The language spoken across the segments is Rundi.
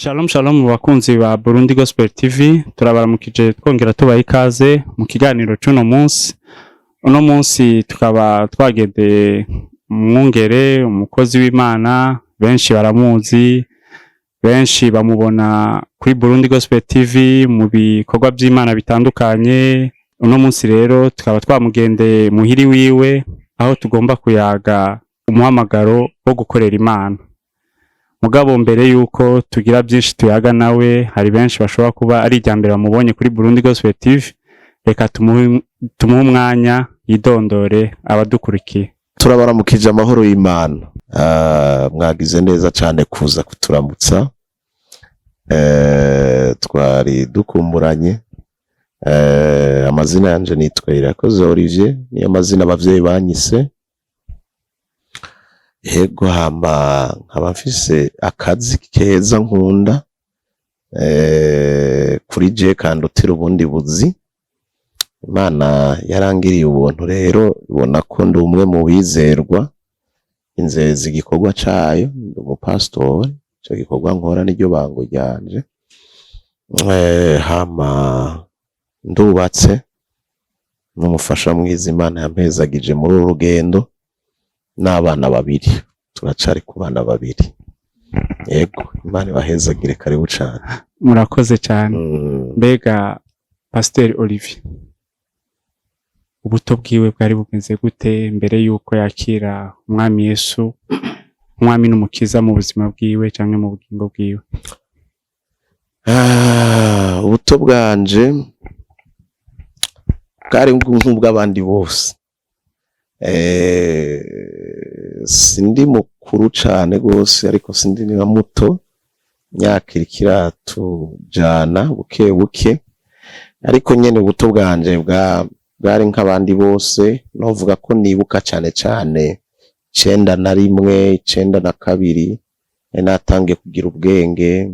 Shalom shalom bakunzi ba Burundi Gospel TV, turabaramukije twongera tubaha ikaze mu kiganiro cy'uno munsi. Uno munsi tukaba twageze umwungere, umukozi w'Imana, benshi baramuzi, benshi bamubona kuri Burundi Gospel TV mu bikorwa by'Imana bitandukanye. Uno munsi rero tukaba twamugendeye muhiri wiwe, aho tugomba kuyaga umuhamagaro wo gukorera Imana. Mugabo mbere yuko tugira byinshi tuyaga nawe, hari benshi bashobora kuba ari ijyambere bamubonye kuri Burundi Gospel TV, reka tumuhe umwanya yidondore abadukurikiye. Turabaramukije amahoro y'Imana. Mwagize neza cyane kuza kuturamutsa. Twari dukumburanye. Amazina yanje nitwa Irakoze Olivier, ni amazina abavyeyi banyise. Yego hama nkaba mfise akazi keza nkunda kuri je kandutira ubundi buzi. Imana yarangiriye ubuntu rero ibona ko ndi umwe mu bizerwa inzeza igikorwa cayo, ndi umupastori, ico gikorwa nkora n'iryo bango ryanje. Hama ndubatse n'umufasha mwiza Imana yampezagije muri uru rugendo, n'abana babiri, turacari ku bana babiri. Yego Imana ibahezagire, karibu cane. Murakoze cyane. Mbega Pasteur Olivier, ubuto bwiwe bwari bumeze gute mbere yuko yakira umwami Yesu, umwami n'umukiza mu buzima bwiwe canke mu bugingo bwiwe? Ubuto bwanje bwari nk'ubw'abandi bose. Sindi mukuru cane gose ariko sindi na muto, imyaka iriko iratujana buke buke, ariko nyene ubuto bwanje bwari nk'abandi bose. Novuga ko nibuka cane cane 91, 92 natangiye kugira ubwenge,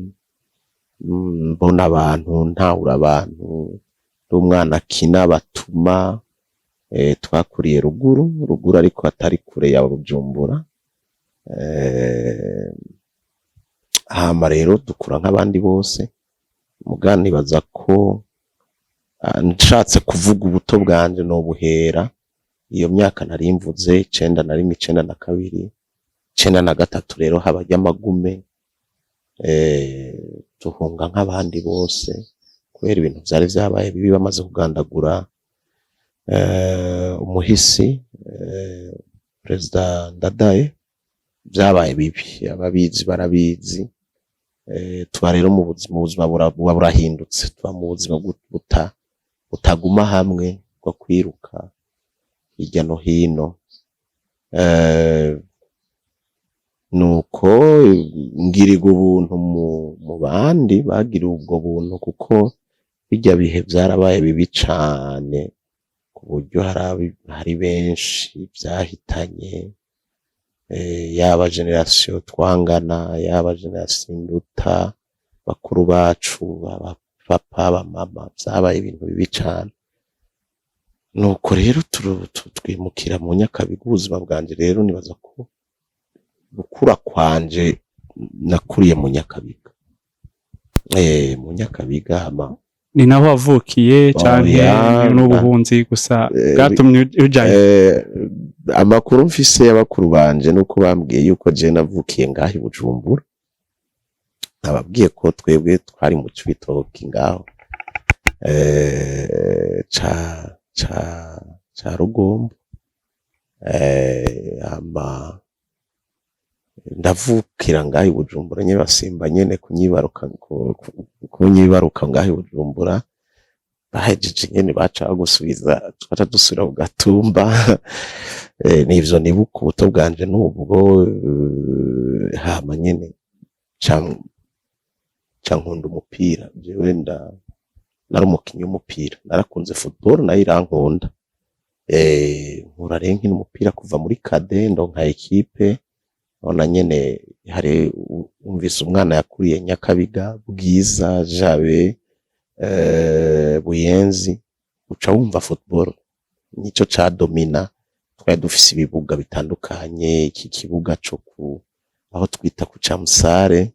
mbona abantu, ntahura abantu, umwana akina batuma. Twakuriye ruguru ariko atari kure ya Bujumbura. Hama rero dukura nk'abandi bose. Mugani baza ko nshatse kuvuga ubuto bwanje no buhera iyo myaka nari mvuze 91, 92, 93 rero habajya amagume. Tuhunga nk'abandi bose kubera ibintu byari byabaye bibi, bamaze kugandagura umuhisi President Ndadaye. Byabaye bibi, ababizi barabizi. Twa rero mu buzima burahindutse, twa mu buzima butaguma hamwe bwo kwiruka hirya no hino. Nuko ngirirwa ubuntu mu bandi bagiriwe ubwo buntu, kuko bijya bihe byarabaye bibi cane ku buryo hari benshi byahitanye, yaba generation twangana, yaba generation nduta, bakuru bacu, papa, bamama, byabaye ibintu bibi cane. Nuko rero twimukira mu Nyakabiga. Ubuzima bwanje rero nibaza ko gukura kwanje nakuriye mu Nyakabiga. Mu Nyakabiga hama Ni naho wavukiye canke n'ubuhunzi gusa bwatumye ujaye? Amakuru mfise y'abakuru banje nuko bambwiye yuko je navukiye ngaho i Bujumbura. Nababwiye ko twebwe twari mu Cibitoki ngaho ca Rugombo. Ama ndavukira ngaho i Bujumbura nyene, basimba nyene kunyibaruka ngaho i Bujumbura. Bahejeje nyene baca gusubiza, twaca dusubira ku Gatumba. Nivyo nibuka ubuto bwanje n'ubwo. Hama nyene nkunda umupira. Jewe nari umukinyi w'umupira, narakunze football nayo irankunda. Nkura rero nkina umupira kuva muri kade ndonka ekipe. Ona nyene hari umvise umwana yakuriye Nyakabiga, Bwiza, Jabe, Buyenzi, uca wumva football nico ca domina. Twari dufise ibibuga bitandukanye, iki kibuga cyo aho twita ku Camusare,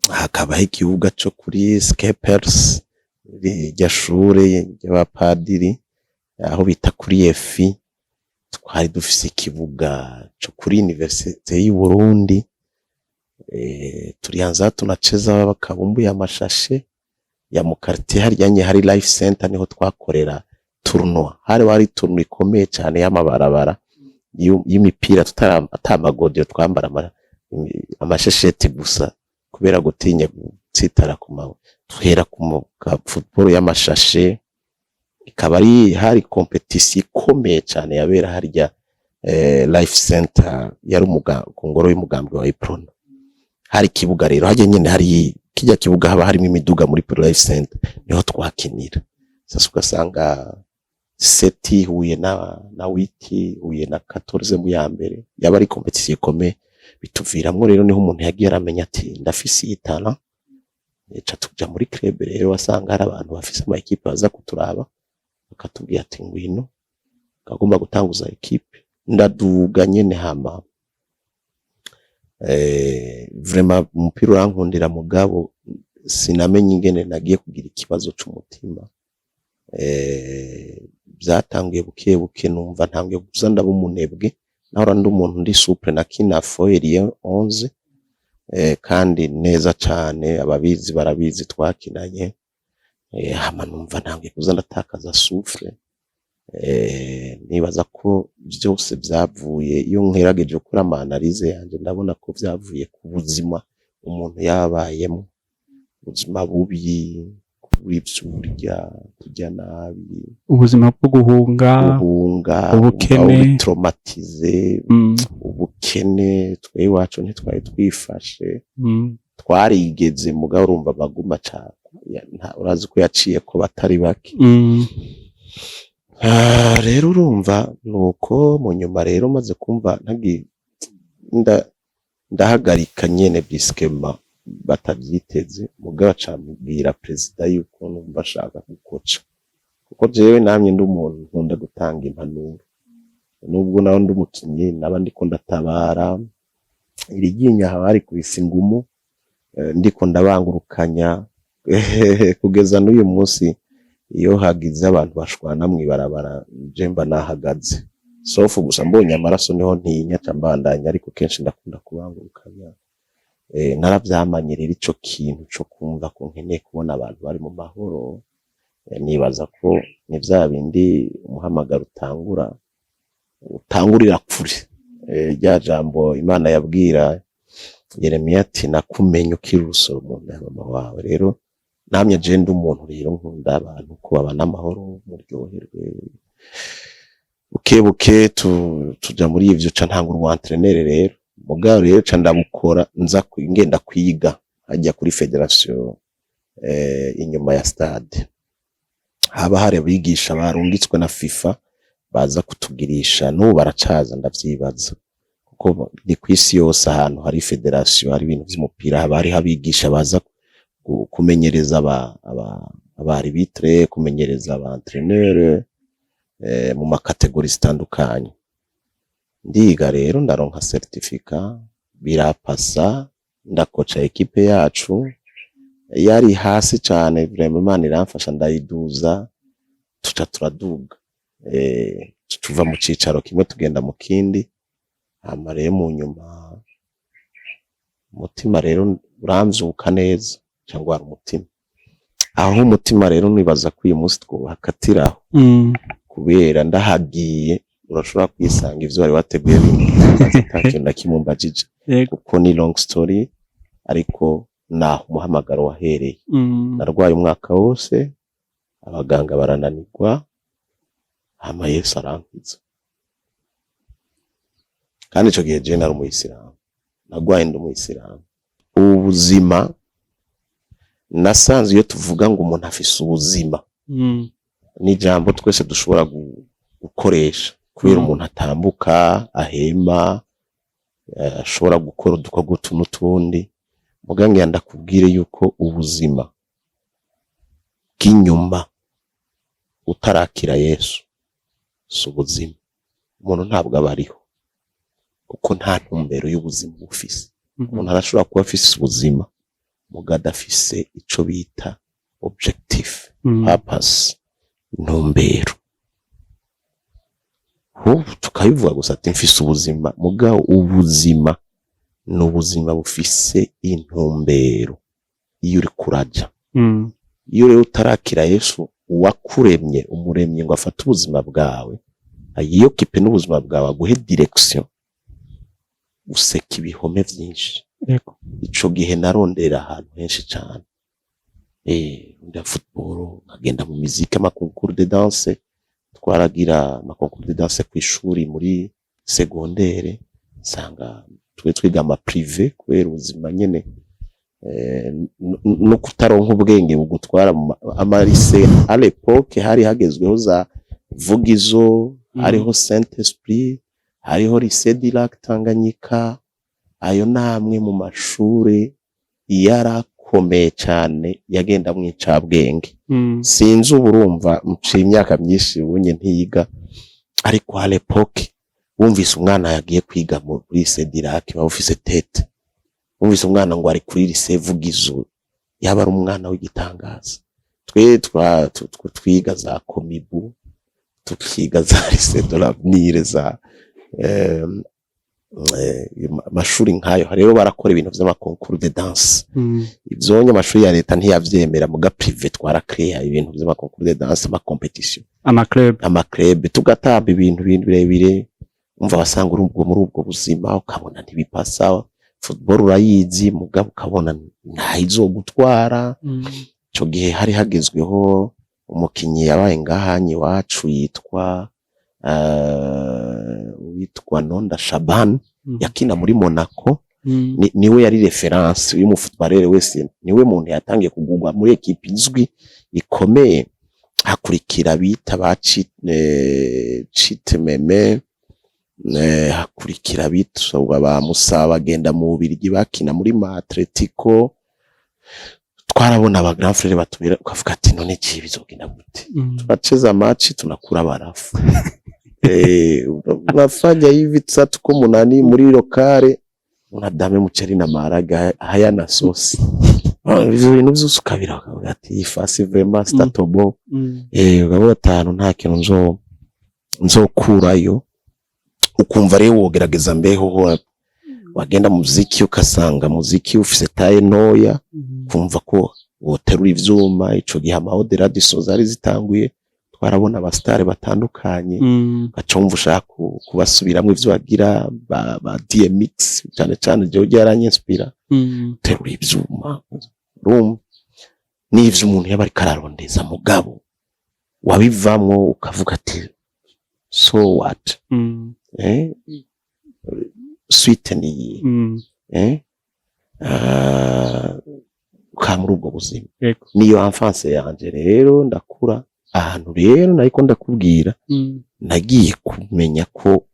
hakabaho ikibuga co kuri Skepers irya shure ry'abapadiri aho bita kuri EFI. Twari dufise ikibuga co kuri Universite y'u Burundi. Tulianza tunacheza bakabumbuye amashashe ya mu quartier haryanye hari Life Center, niho twakorera tournoi. Hari tournoi ikomeye cyane y'amabarabara y'imipira, atamagodiyo twambara amashesheti gusa kubera gutinya gutsitara ku mawe. Tuhera ku football y'amashashe, ikaba hari competition ikomeye cyane yabera harya Life Center yari ku ngoro y'umugambwe wa Iprona. Hari kibuga rero haje nyene, hari kijya kibuga haba harimo imiduga muri Life Center, niho twakinira. Sasa ugasanga seti huye na wiki huye na 14 mu ya mbere yaba ari competition ikomeye. Bituviramwo rero niho umuntu yagiye aramenya ati ndafise itana, eca tuja muri club rero wasanga hari abantu bafise ama equipe baza kuturaba bakatubwira ati ngwino kagomba gutanguza equipe. Ndaduga nyene hama vraiment umupira urankundira mugabo sinamenye ingene nagiye kugira ikibazo c'umutima. Byatanguye buke buke numva ntangiye guza ndaba umunebwe, nahora ndi umuntu ndi souple na kina foyer 11 kandi neza cyane, ababizi barabizi twakinanye. Hama numva ntangiye kuza ndatakaza souffle. Nibaza ko byose byavuye, iyo nkerageje gukora ama analyse yanje ndabona ko byavuye ku buzima umuntu yabayemo, ubuzima bubi, kurya kurya nabi, ubuzima bwo guhunga, ubukene, traumatize, ubukene. Twe iwacu ntitwari twifashe, twarigeze mugabo urumva baguma cyane, urazi ko yaciye ko batari bake. Rero urumva nuko mu nyuma rero maze kumva ndahagarika nyene biskema batabyiteze, mugabo acambwira president yuko numva ashaka gukoca, kuko jewe namye ndi umuntu nkunda gutanga impanuro, nubwo naho ndi umukinyi naba ndiko ndatabara iriginya habari kubisa ingumu, ndiko ndabangurukanya kugeza n'uyu munsi. Iyo hagize abantu bashwana mwibarabara jemba nahagaze, sofu gusa mbonye amaraso niho ntinya cambandanya, ariko kenshi ndakunda kubangurukanya. Naravyamanyirira ico kintu co kumva ko nkeneye kubona abantu bari mu mahoro. Nibaza ko ni vya bindi umuhamagaro utangurira kure, rya jambo Imana yabwira Yeremiya ati nakumenye ukiri urusoro mu nda ya mama wawe. Rero namye je ndi umuntu rero nkunda abantu ko babana amahoro muryoherwe. Buke tuja muri ivyo ca ntangura entraîneur rero, mugabo rero ca ndabukora nza ngenda kwiga hajya kuri federation inyuma ya stade. Haba hari abigisha barungitswe na FIFA baza kutugirisha, n'ubu baracaza ndavyibaza, kuko ni kwisi yose ahantu hari federation hari ibintu vy'umupira haba hari abigisha baza kumenyereza abarbitre, kumenyereza aba entraîneur mu makategori zitandukanye. Ndiga rero ndaronka certificat, birapasa, ndakoca equipe yacu yari hasi cyane, vraiment Imana iramfasha ndayiduza, tuca turaduga, tuva mu cicaro kimwe tugenda mu kindi. Hama rero mu nyuma umutima rero uramzuka neza, cyangwa ari umutima aho umutima rero nibaza ko uyu munsi twahakatiraho, kubera ndahagiye urashobora kwisanga ivyo wari wateguye bintu na kimumbajije, kuko ni long story, ariko naho umuhamagaro wahereye. Narwaye umwaka wose, abaganga barananirwa, hama Yesu arankiza. Kandi ico gihe je nari umuyisilamu, nagwaye ndi umuyisilamu. Ubuzima nasanze iyo tuvuga ngo umuntu afise ubuzima, ni jambo twese dushobora gukoresha, kubera umuntu atambuka, ahema, ashobora gukora udukorwa n'utundi. Muganga yandakubwire yuko ubuzima bw'inyuma utarakira Yesu si ubuzima, umuntu ntabwo aba ariho, kuko nta ntumbero y'ubuzima bufise. umuntu arashobora kuba afise ubuzima muga adafise ico bita objective, purpose, intumbero. Tukabivuga gusa ati mfise ubuzima muga ubuzima ni ubuzima bufise intumbero iyo uri kuraja. Iyo rero utarakira Yesu uwakuremye umuremye ngo afate ubuzima bwawe ayiyokipe n'ubuzima bwawe aguhe direction, useka ibihome vyinshi. Ico gihe narondera ahantu henshi cyane, nda football, nkagenda mu muziki, ama concours de danse, twaragira ama concours de danse ku ishuri muri secondaire, sanga twiga ama privé kubera ubuzima nyene no kutaronka ubwenge bugutwara ama lycée à l'époque hari hagezweho za Vugizo, hariho Saint Esprit, hariho lycée du Lac Tanganyika. Ayo namwe mu mashure yarakomeye cyane yagenda mu icabwenge. Sinzi uburumva muciye imyaka myinshi ubunye ntiyiga, ariko à l'époque wumvise umwana yagiye kwiga muri lycée du Lac wa office tete, wumvise umwana ngo ari kuri lycée Vugizo, yaba ari umwana w'igitangaza. Twiga za Komibu, tukiga za lycée de l'avenir, za amashuri nkayo. Rero barakora ibintu vy'ama concours de danse. Ivyonye amashuri ya leta ntiyavyemera, muga privé twarakrea ibintu vy'ama concours de danse, ama competition, ama club, tugatamba ibintu birebire. Umva basanga urubwo muri ubwo buzima ukabona ntibipasa. Football urayizi muga ukabona ntayizogutwara. Ico gihe hari hagezweho umukinyi yabaye ngahanye wacu yitwa Nonda Shaban, yakina muri Monaco. Niwe yari reference uyu mufutbarere wese, niwe muntu yatangiye kugugwa muri equipe izwi ikomeye. Hakurikira bita ba Chitememe, hakurikira bita ba Musa bagenda mu Bubiligi bakina muri Ma Atletico. Twarabona aba grand frère batubira ukavuga ati none ki bizogenda gute? Turacheza match tunakura barafu. Unafanya hivi 3:8 muri lokale, unadame muceri na maraga haya na sosi. Ibyo bintu byose ukabira ukavuga ati ifasi vraiment statobo. Ugabo atanu nta kintu nzokurayo. Ukumva rero wogerageza mbeho wagenda muziki ukasanga muziki ufise taye noya, kumva ko woterura ivyuma. Ico gihe ama Odera disozari zitanguye, twarabona abastare batandukanye, gacumva ushaka kubasubiramwe ivyo bagira ba DMX cyane cyane je yaranyinspira. Terura ivyuma n'ivyo umuntu yaba ari kararondeza mugabo wabivamwo ukavuga ati so what, suite ni ukamura ubwo buzima. Niyo enfance yanje rero ndakura ahantu rero nariko ndakubwira, nagiye kumenya ko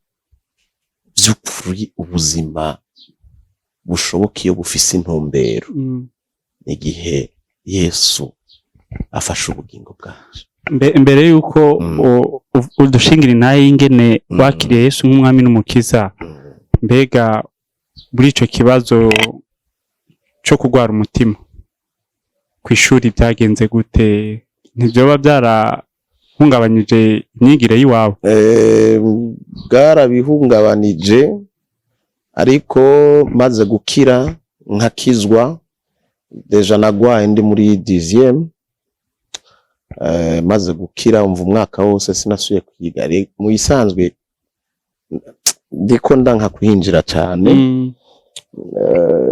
vy'ukuri ubuzima bushoboka iyo bufise intumbero. Igihe Yesu afashe ubugingo bwacu. Mbere yuko udushingira naye ingene wakiriye Yesu nk'umwami n'umukiza, mbega buri ico kibazo cyo kugwara umutima kw'ishuri byagenze gute? Ntibyoba byarahungabanyije imyigire y'iwawe? Bwarabihungabanije, ariko maze gukira nkakizwa deja nagwaye ndi muri 10e. Maze gukira umva umwaka wose sinasuye kwiga. Mu isanzwe ndiko ndanka kuhinjira cyane.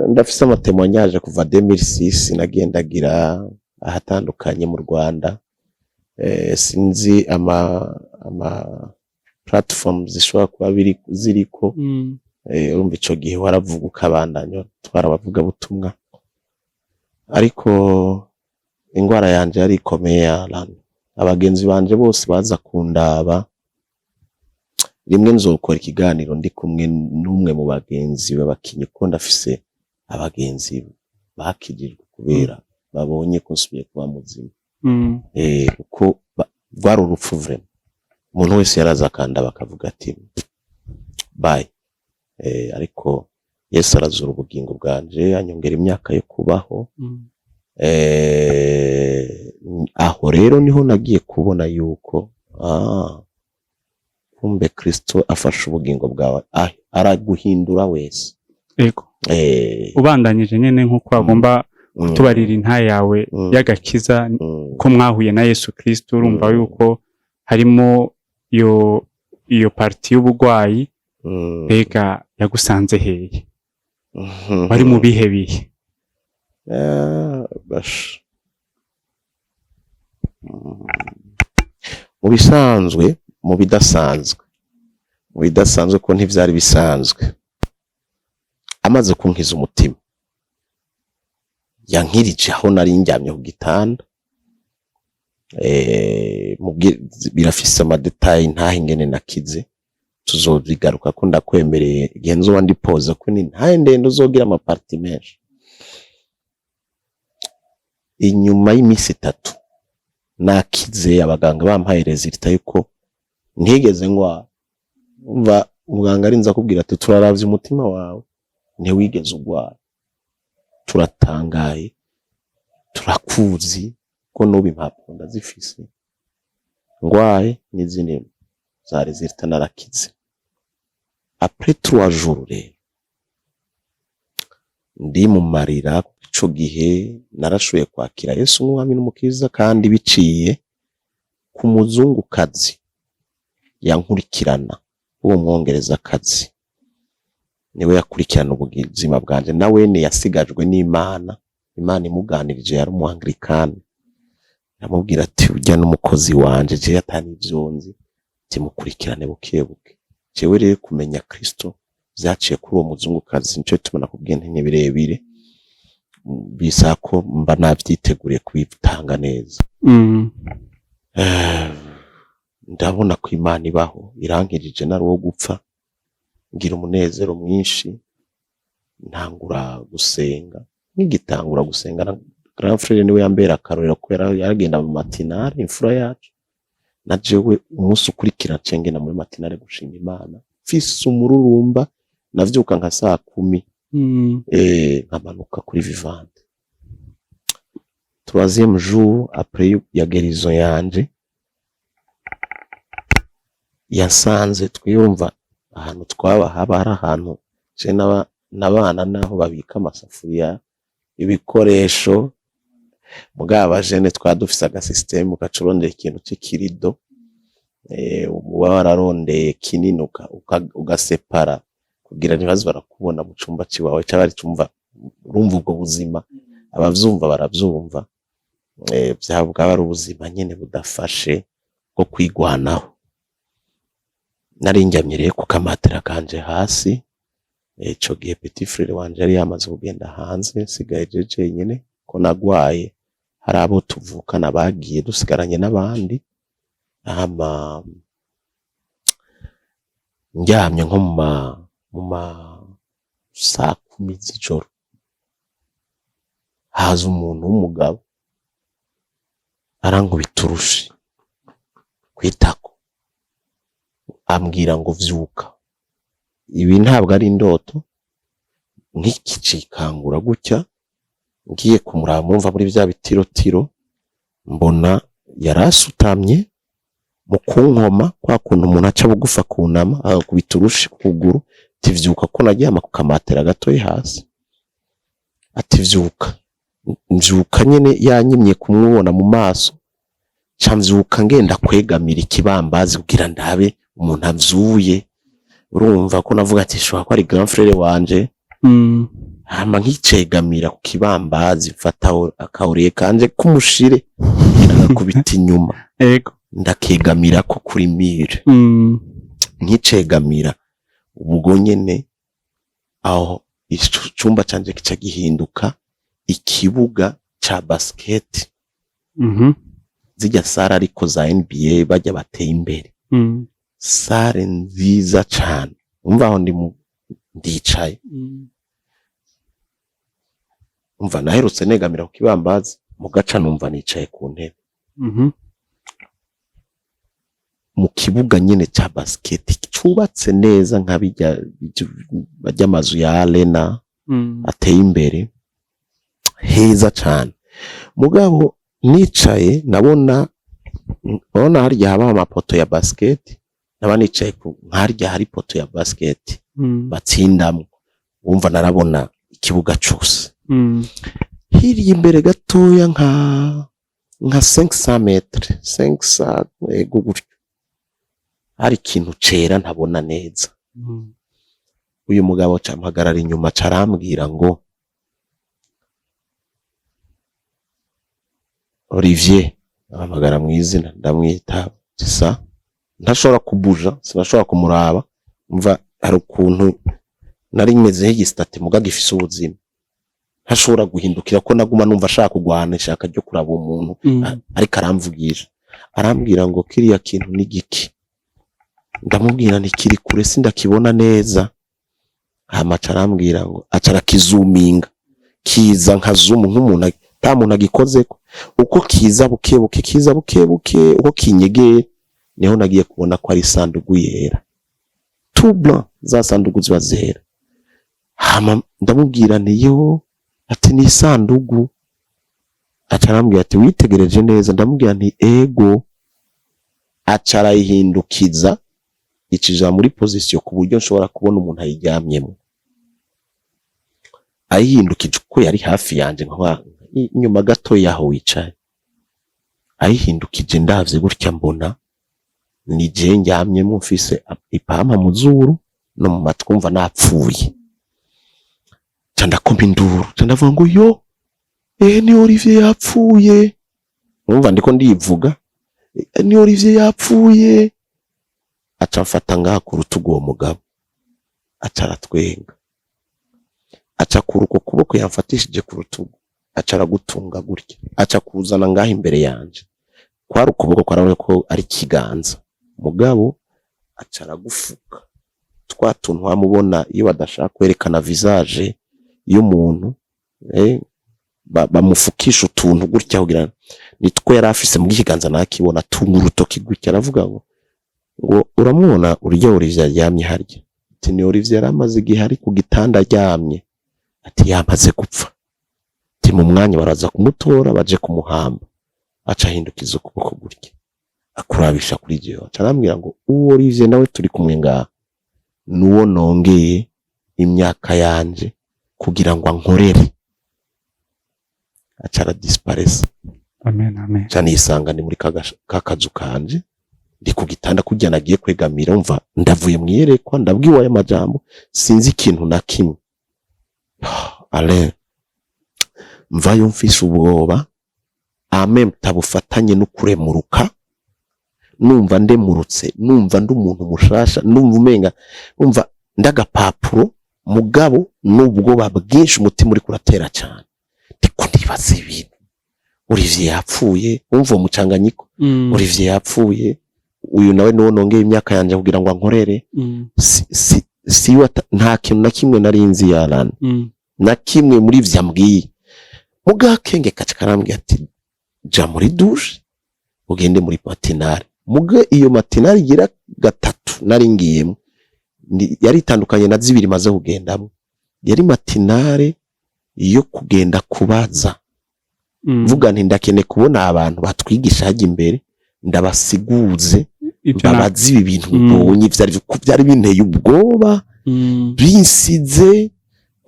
Ndafise amatemonyage kuva 2006 nagendagira ahatandukanye mu Rwanda. Sinzi ama platforms zishobora kuba ziriko. Urumva ico gihe waravuga ukabandanya twarabavuga butumwa, ariko ingwara yanje yari ikomeye. Abagenzi banje bose baza kundaba. Rimwe nzokora ikiganiro ndi kumwe n'umwe mu bagenzi babakinyi, ko ndafise abagenzi bakijijwe kubera babonye ko nsubiye kuba muzima. Uko rwari urupfu vraiment. Umuntu wese yaraza kanda bakavuga ati bye. Ariko Yesu arazura ubugingo bwanje anyongera imyaka yo kubaho. Aho rero niho nagiye kubona yuko kumbe Kristo afasha ubugingo bwawe araguhindura wese. Ego ubandanyije nyene nkuko agomba kutubarira inta yawe y'agakiza ko mwahuye na Yesu Kristo, urumva yuko harimo iyo parti y'ubugwayi. Ega yagusanze heye bari mu bihe bihe? Mu bisanzwe, mu bidasanzwe ko ntivyari bisanzwe. Amaze kunkiza umutima yankirije aho nari njyamye ku gitanda. Birafise amadetayi ntahe ingene nakize, tuzobigaruka ko ndakwemereye igihe nzoba ndipoza ko ni ntahe ndende uzogira amaparti menshi. Inyuma y'imisi 3 nakize, abaganga bampaye resultat yuko ntigeze ngwa. Umva umuganga arinza kubwira ati turaravye umutima wawe ntiwigeze ugwara, turatangaye, turakuzi ko nubu impapuro ndazifise ngwaye n'izindi za resultat narakize. Après 3 jours rero ndi mu marira. Ico gihe narashoboye kwakira Yesu nk'umwami n'umukiza, kandi biciye ku muzungukazi yankurikirana, uwo mwongerezakazi niwe yakurikirana ubuzima bwanje. Nawe ne yasigajwe n'Imana, Imana imuganirije, yari umuanglikani. Namubwira ati ujya n'umukozi wanje je yatani ivyonzi timukurikirane bukebuke. Jewe rero kumenya Kristo vyaciye kuri uwo muzungukazi, nico tumana kubwiye nti birebire bisako mba navyiteguriye kwitanga neza. Ndabona ko Imana ibaho, irankirije nari wo gupfa, ngira umunezero mwinshi, ntangura gusenga. Nkigitangura gusenga na grand frère niwe yambera akarorero ko yaragenda mu matinare, imfura yacu. Na jewe umunsi ukurikira cengena muri matinare gushinga Imana, fise umururumba, navyuka nka saa 10 nkamanuka kuri Vivante. 3e jour après ya guérison yanje, yasanze twiyumva ahantu twaba haba hari ahantu je n'abana naho babika amasafuriya, ibikoresho. Mugaba jene twadufise aga system ukacurondera ikintu c'ikirido, uba wararondeye kinini ugasepara kugira ntibaze barakubona mu cumba ciwawe cyabari cumva. Urumva ubwo buzima abavyumva baravyumva. Byabwa ari ubuzima nyene budafashe bwo kwigwanaho. Nari njyamye ku kamatera kanje hasi. Ico gihe petit frère wanje yari yamaze kugenda hanze, sigaye jeje nyene ko nagwaye. Hari abo tuvukana bagiye, dusigaranye n'abandi. Njyamye nko mu saa 10 z'ijoro, haza umuntu w'umugabo arankubita urushi kwitako, ambwira ngo vyuka. Ibi ntabwo ari indoto, nk'ikicikangura gutya. Ngiye kumuraba, murumva muri bya bitirotiro, mbona yarasutamye mu kunkoma, kwa kuntu umuntu aca bugufa kunama akubita urushi kuguru. Tivyuka ko naryama ku kamatera gatoyi hasi. Ati vyuka. Mvyuka nyene yanyimye kumubona mu maso, camvyuka ngenda kwegamira ikibambazi kugira ndabe umuntu avyuye. Urumva ko navuga ati shwa ko ari grand frère wanje. Hama nkicegamira ku kibambazi, mfata akauriye kanje kumushire ndakubita inyuma. Ego ndakegamira ko kuri mire. Nkicegamira ubwo nyene aho icumba canje kica gihinduka ikibuga ca basket. Zijya sara ariko za NBA bajya bateye imbere. Sare nziza cyane. Umva aho ndicaye. Umva naherutse negamira ku kibambazi, mu gaca numva nicaye ku ntebe. mu kibuga nyene ca basket cubatse neza nka bajya amazu ya arena ateye imbere heza cyane. Mugabo nicaye nabona harya haba amapoto ya basket, naba nicaye harya hari poto ya basket batsindamo, wumva narabona ikibuga cyose. Hirya imbere gatoya nka 500 metres 500 gutyo hari ikintu cera ntabona neza. Uyu mugabo campagarara inyuma carambwira ngo Olivier, ahamagara mu izina ndamwita sa, ntashobora kubuja, sinashobora kumuraba, umva hari ukuntu nari meze nk'igistate muga gifise ubuzima, ntashobora guhindukira ko naguma numva ashaka kugwana, ishaka ryo kuraba umuntu ariko aramvugisha, arambwira ngo kiriya kintu ni giki. Ndamubwira nti kiri kure sindakibona neza. Hamaca arambwira ngo acara kizuminga, kiza nka zoom nk'umuntu ta muntu agikozeko, uko kiza bukebuke kiza bukebuke, uko kinyegeye niho nagiye kubona ko ari sandugu yera, tout blanc, za sandugu ziba zera. Hama ndamubwira nti yo ati ni sandugu. Acarambwira ati witegereje neza. Ndamubwira nti ego. Acara yihindukiza ikija muri position ku buryo nshobora kubona umuntu ayiryamyemo. Ayihindukije uko yari hafi yanje nka inyuma gato yaho wicaye. Ayihindukije ndavye gutya mbona ni je njyamyemo mfise ipampa mu zuru no mu matwi, umva napfuye. Candakoma induru, candavuga ngo yo ni Olivier yapfuye. Umva ndiko ndivuga ni Olivier yapfuye. Aca mfata ngaha ku rutugu uwo mugabo, aca aratwenga, aca kuri uko kuboko yamfatishije ku rutugu, aca aragutunga gutya, aca kuzana ngaha imbere yanje. Kwari ukuboko kwarabona ko ari kiganza, mugabo aca aragufuka twa tuntu wamubona iyo badashaka kwerekana visage y'umuntu, bamufukisha utuntu gutya kugira nitwo yari afise mu kiganza nakibona, tunga urutoki gutya. Aravuga ngo uramubona urya Olivier aryamye harya? Ati ni Olivier yaramaze igihe ari ku gitanda aryamye. Ati yamaze gupfa. Ati mu mwanya baraza kumutora baje kumuhamba. Aca hindukiza ukuboko gutya akurabisha kuri jewe, aca arambwira ngo uwo Olivier nawe turi kumwe ngaha nuwo nongeye imyaka yanje kugira ngo ankorere. Aca aradisparaître. Amen, amen. Cyane isanga ni muri kakazu kanje, ndi ku gitanda kujya nagiye kwegamira, umva ndavuye mwiyerekwa, ndabwiwe aya majambo sinzi ikintu na kimwe. Ale mvayo mfise ubwoba, amem tabufatanye no kuremuruka, numva ndemurutse, numva ndi umuntu mushasha, numva umenga, umva ndagapapuro, mugabo n'ubwoba bwinshi, umutima uri kuratera cyane. Ndiko ndibaza ibintu, Olivier yapfuye, umva umucanganyiko, Olivier yapfuye, uyu nawe nuwo nongeye imyaka yanje kugira ngo ankorere. Nta kintu na kimwe nari nzi yarana, na kimwe muri vya mbwiye. Mugakenge kaca karambwiye ati ja muri douche ugende muri matinale. Muga iyo matinale igira gatatu nari ngiyemo, yari itandukanye na zibiri maze kugendamo. Yari matinale yo kugenda kubaza, vuga nti ndakene kubona abantu batwigisha hajya imbere, ndabasiguze babazi ibi bintu mbonye byari binteye ubwoba, binsize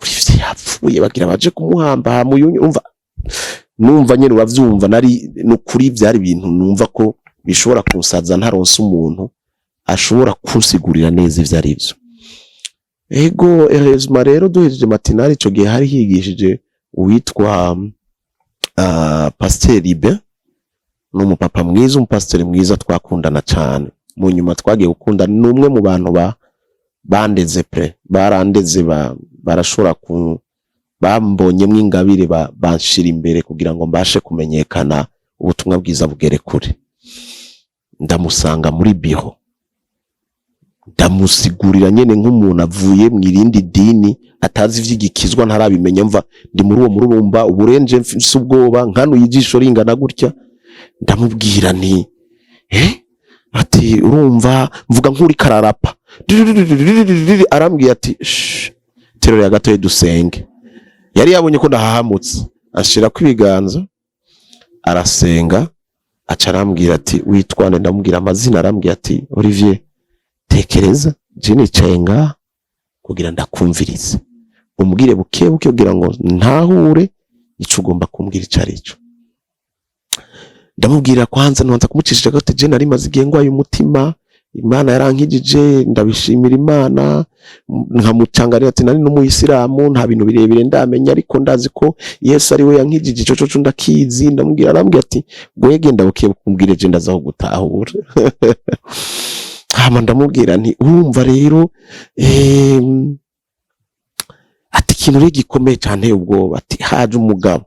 Olivier yapfuye bagira baje kumuhamba muyunyu. Numva nyene wavyumva nari nukuri byari ibintu numva ko bishobora kunsaza ntaronse umuntu ashobora kunsigurira neza ivyo ari byo. Ego heureusement rero duhejeje matinale ico gihe hari higishije uwitwa Pasteur Libe, n'umupapa mwiza, umupasiteri mwiza twakundana cyane. Mu nyuma twagiye gukunda, numwe mu bantu bandeze barandeze barashobora bambonyemo ingabire banshira imbere kugira ngo mbashe kumenyekana ubutumwa bwiza bugere kure. Ndamusanga muri biro, ndamusigurira nyene nk'umuntu avuye mu irindi dini atazi ivy'igikizwa, ntarabimenya, mva ndi muri uwo murumba uburenje mfise ubwoba nkano yijisho ringana gutya. Ndamubwira nti ati urumva mvuga nk'uri kararapa, arambwiye ati terero ya gato dusenge. Yari yabonye ko ndahahamutse, ashira kwibiganza arasenga, aca arambwira ati witwane, ndamubwira amazina, arambwira ati Olivier tekereza je nicaye ngaha kugira ndakumvirize, umbwire buke buke kugira ngo ntahure ico ugomba kumbwira icarico. Ndamubwira kwanza nonza kumucisha gato, je nari maze igihe ngwaye umutima, Imana yarankijije, ndabishimira Imana, nkamucangarira ati nari n'umuyisilamu, nta bintu birebire ndamenya, ariko ndazi ko Yesu ari we yankijije, ico cyo ndakizi. Ndamubwira, arambwira ati gwegenda bukiye kumbwire je ndazaho gutahura. Hama ndamubwira nti urumva rero ati ikintu rero gikomeye cyane ubwoba, ati haje umugabo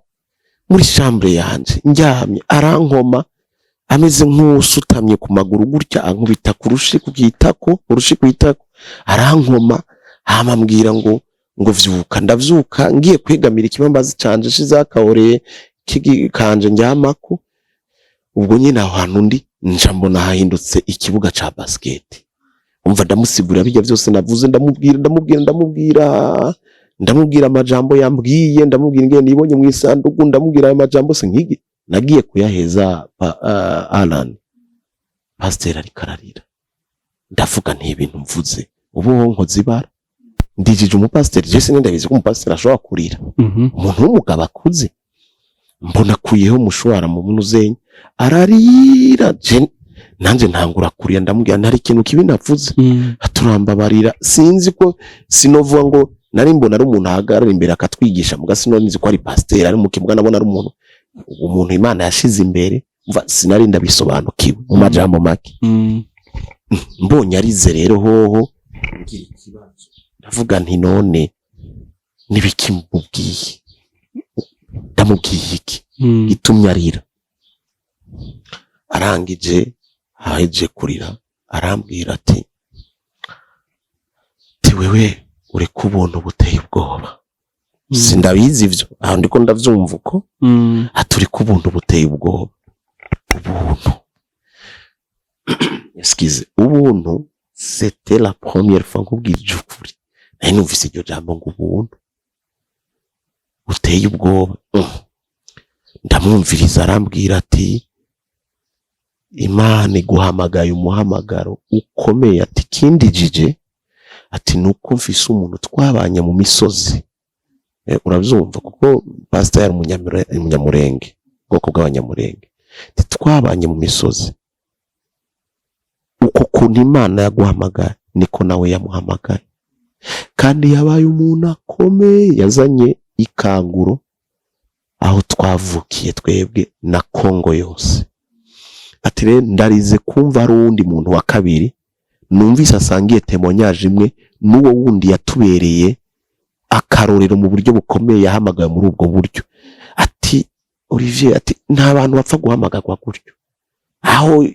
muri chambre yanje njyamye, arankoma ameze nk'usutamye ku maguru gutya, ankubita kurushi kugitako, urushi kwitako, arankoma. Hama mbwira ngo vyuka. Ndavyuka ngiye kwegamira ikibambazi canje shizakaoreye kigikanje njyamako. Ubwo nyine aho hantu ndi nca mbona hahindutse ikibuga ca basket. Umva ndamusigura bijya byose navuze, ndamubwira amajambo yambwiye, ndamubwira ingene nibonye mu isanduku, ndamubwira ayo majambo se nkigi nagiye kuyaheza Alan. Pastor ari kararira, ndavuga nti ibintu mvuze ubu nkoze bara, ndijije umupasiteri. Je sinenda bizi ko umupasiteri ashobora kurira, umuntu w'umugabo akuze. Mbona kuyeho mushwara mu munuzenye ararira, je nanje ntangura kurira, ndamubwira ntari ikintu kibi navuze, aturambabarira. Sinzi ko sinovuga ngo nari mbona ari umuntu ahagarara imbere akatwigisha, muga sinonizi ko ari pasiteri, ari mu kibuga nabona ari umuntu Imana yashize imbere. Mva sinari ndabisobanukiwe mu majambo make. Mbonye arize rero hoho ngira ikibazo, ndavuga nti none nibiki mubwiye, ndamubwiye iki gitumye arira. Arangije haje kurira, arambwira ati wewe uri kubona ubuteye ubwoba. Sindabizi ivyo, aho ndiko ndavyumva uko aturi kubuntu buteye ubwoba. Ubuntu excuse, ubuntu c'était la première fois nkubwije ukuri, nari numvise iryo jambo ngo ubuntu buteye ubwoba. Ndamwumviriza, arambwira ati Imana iguhamagaye umuhamagaro ukomeye, ati kindijije, ati nuko mfise umuntu twabanye mu misozi. Uravyumva kuko pastor yari umunyamurenge, bwoko bw'abanyamurenge. Twabanye mu misozi, uko kuntu Imana yaguhamagaye niko nawe yamuhamagaye, kandi yabaye umuntu akomeye, yazanye ikanguro aho twavukiye twebwe na Kongo yose. Ati rero ndarize kumva ari uwundi muntu wa kabiri numvise asangiye témoignage imwe n'uwo wundi yatubereye akarorero mu buryo bukomeye, yahamagaye muri ubwo buryo. Ati Olivier, ati nta bantu bapfa guhamagarwa gutyo, aho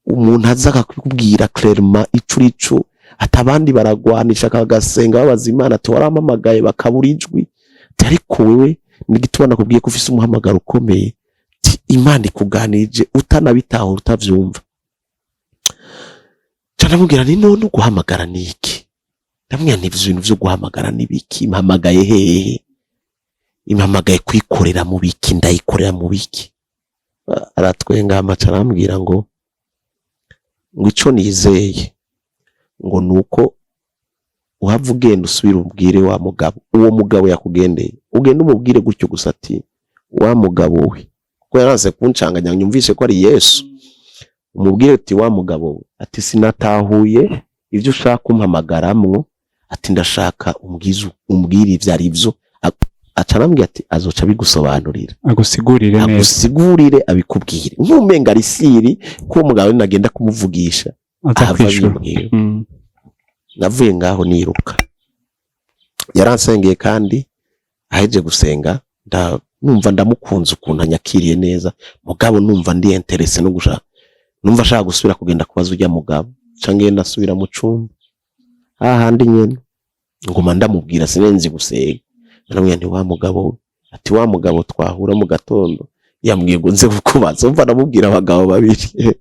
umuntu aza akakubwira clairement icurico, ati abandi baragwanisha kagasenga babaza Imana, ati warampamagaye bakabura ijwi, ariko wewe nigitubona kubwiye ko ufise umuhamagaro ukomeye, Imana ikuganije utanabitaho utavyumva. Canamubwira ni none guhamagara niki? Ndamubwira nti ibintu byo guhamagara nibiki? Impamagaye hehe? Impamagaye kwikorera mu biki? Ndayikorera mu biki? Aratwenga amaca arambwira ngo ico nizeye ngo nuko uhava ugenda usubira ubwire wa mugabo, uwo mugabo yakugendeye, ugenda umubwire gutyo gusa ati wa mugabo we, ko yaranse kuncanganya nyumvise ko ari Yesu. Umubwire ati wa mugabo we, ati sinatahuye ivyo ushaka kumpamagaramwo, ati ndashaka umbwire ivyo ari byo. Acanambwira ati azoca bigusobanurira, agusigurire neza, agusigurire abikubwire nkumenga ari siri ko umugabo nagenda kumuvugisha atakwishura. Navuye ngaho niruka, yaransengeye kandi aheje gusenga numva ndamukunze ukuntu anyakiriye neza. Mugabo numva ndi interesse no gushaka, numva ashaka gusubira kugenda kubaza ujya mugabo cange nasubira mu cumba ahandi nyene nguma ndamubwira sinenzi gusenga. Naramubwira nti wa mugabo, ati wa mugabo twahura mu gatondo yambwiye ngo nze kukubaza. Umva namubwira abagabo babiri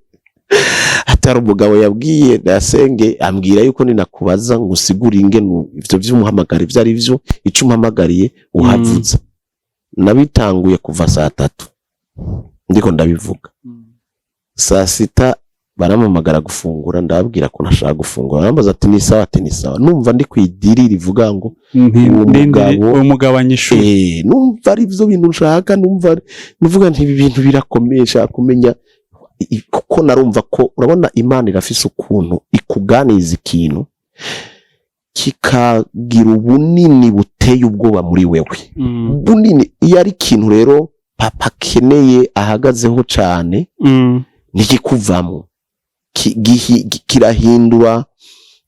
hari umugabo yabwiye Dasenge ambwira yuko ninakubaza ngo usigure ingene ivyo vy'umuhamagara ivyo ari vyo ico umpamagariye uhavuza nabitanguye kuva saa 3 ndiko ndabivuga saa 6 baramamagara gufungura ndababwira ko nashaka gufungura barambaza ati ni sawa numva ndi kwidiri rivuga ngo umugabo anyishu numva ari byo bintu nshaka numva nuvuga nti ibi bintu birakomesha kumenya kuko narumva ko urabona Imana irafise ukuntu ikuganiza ikintu kikagira ubunini buteye ubwoba muri wewe bunini iyo ari ikintu rero papa keneye ahagazeho cyane nikikuvamo kirahindura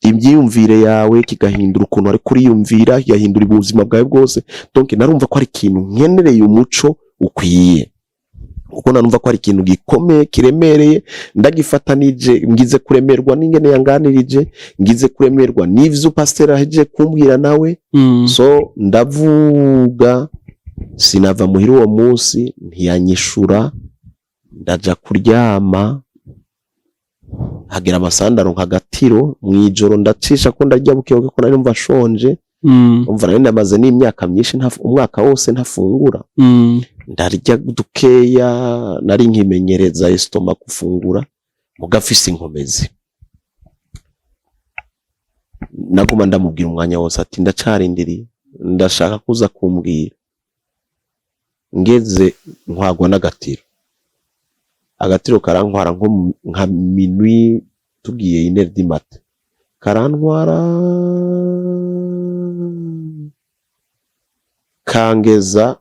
ibyiyumvire yawe kigahindura ukuntu ari kuriyumvira yahindura ubuzima bwawe bwose donc narumva ko ari ikintu nkenereye umuco ukwiye uko narumva ko ari ikintu gikomeye kiremereye ndagifata nije ngize kuremerwa n'ingene yanganirije ngize kuremerwa n'ivyo pasteur aheje kumbwira nawe so ndavuga sinava muhira uwo munsi ntiyanyishura ndaja kuryama hagira amasandaro nkagatiro mwijoro ndacisha ko ndarya bukebuke ko nari mva shonje umva nari namaze n'imyaka myinshi umwaka wose ntafungura ndarya dukeya nari nkimenyereza estoma gufungura mugafise inkomezi naguma ndamubwira umwanya wose ati ndacarindiriye ndashaka kuza kumbwira ngeze ntwagwa n'agatiro agatiro karantwara nka minuit tugiye 1h du matin karantwara kangeza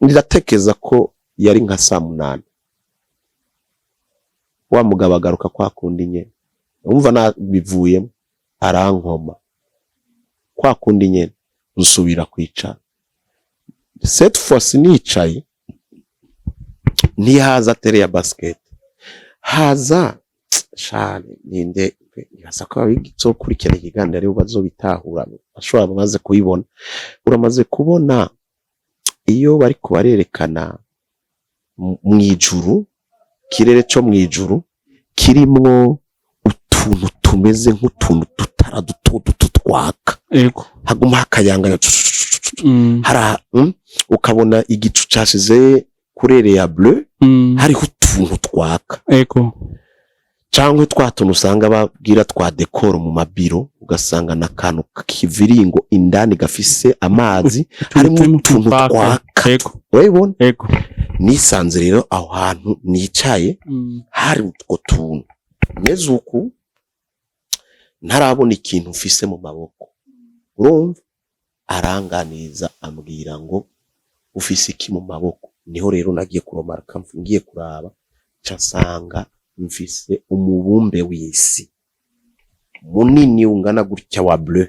ndiratekeza ko yari nka saa 8 wa mugabo agaruka kwa kundi nyene umva na bivuyemo arankoma kwa kundi nyene nsubira kwicara cette fois nicaye ntihaza tere ya basket haza shane ninde yasa ko abigitso kurikira ikiganiro ari bazobitahura ashobora bamaze kuyibona uramaze kubona iyo bari kubarerekana mwijuru kirere cyo mwijuru kirimwo utuntu tumeze nk'utuntu tutara duto twaka yego haguma hakayanganya hara ukabona igicu cashize kurere ya bleu hariho utuntu twaka yego cyangwa twatuntu usanga babwira twa decor mu mabiro ugasanga nakantu kiviringo indani gafise amazi harimo utuntu twaka yego urabibona yego nisanze rero aho hantu nicaye hari utwo tuntu meze uku ntarabona ikintu mfise mu maboko urumva aranganiza ambwira ngo ufise iki mu maboko niho rero nagiye kuromarka ngiye kuraba cyasanga mfise umubumbe w'isi munini ungana gutya wa bleu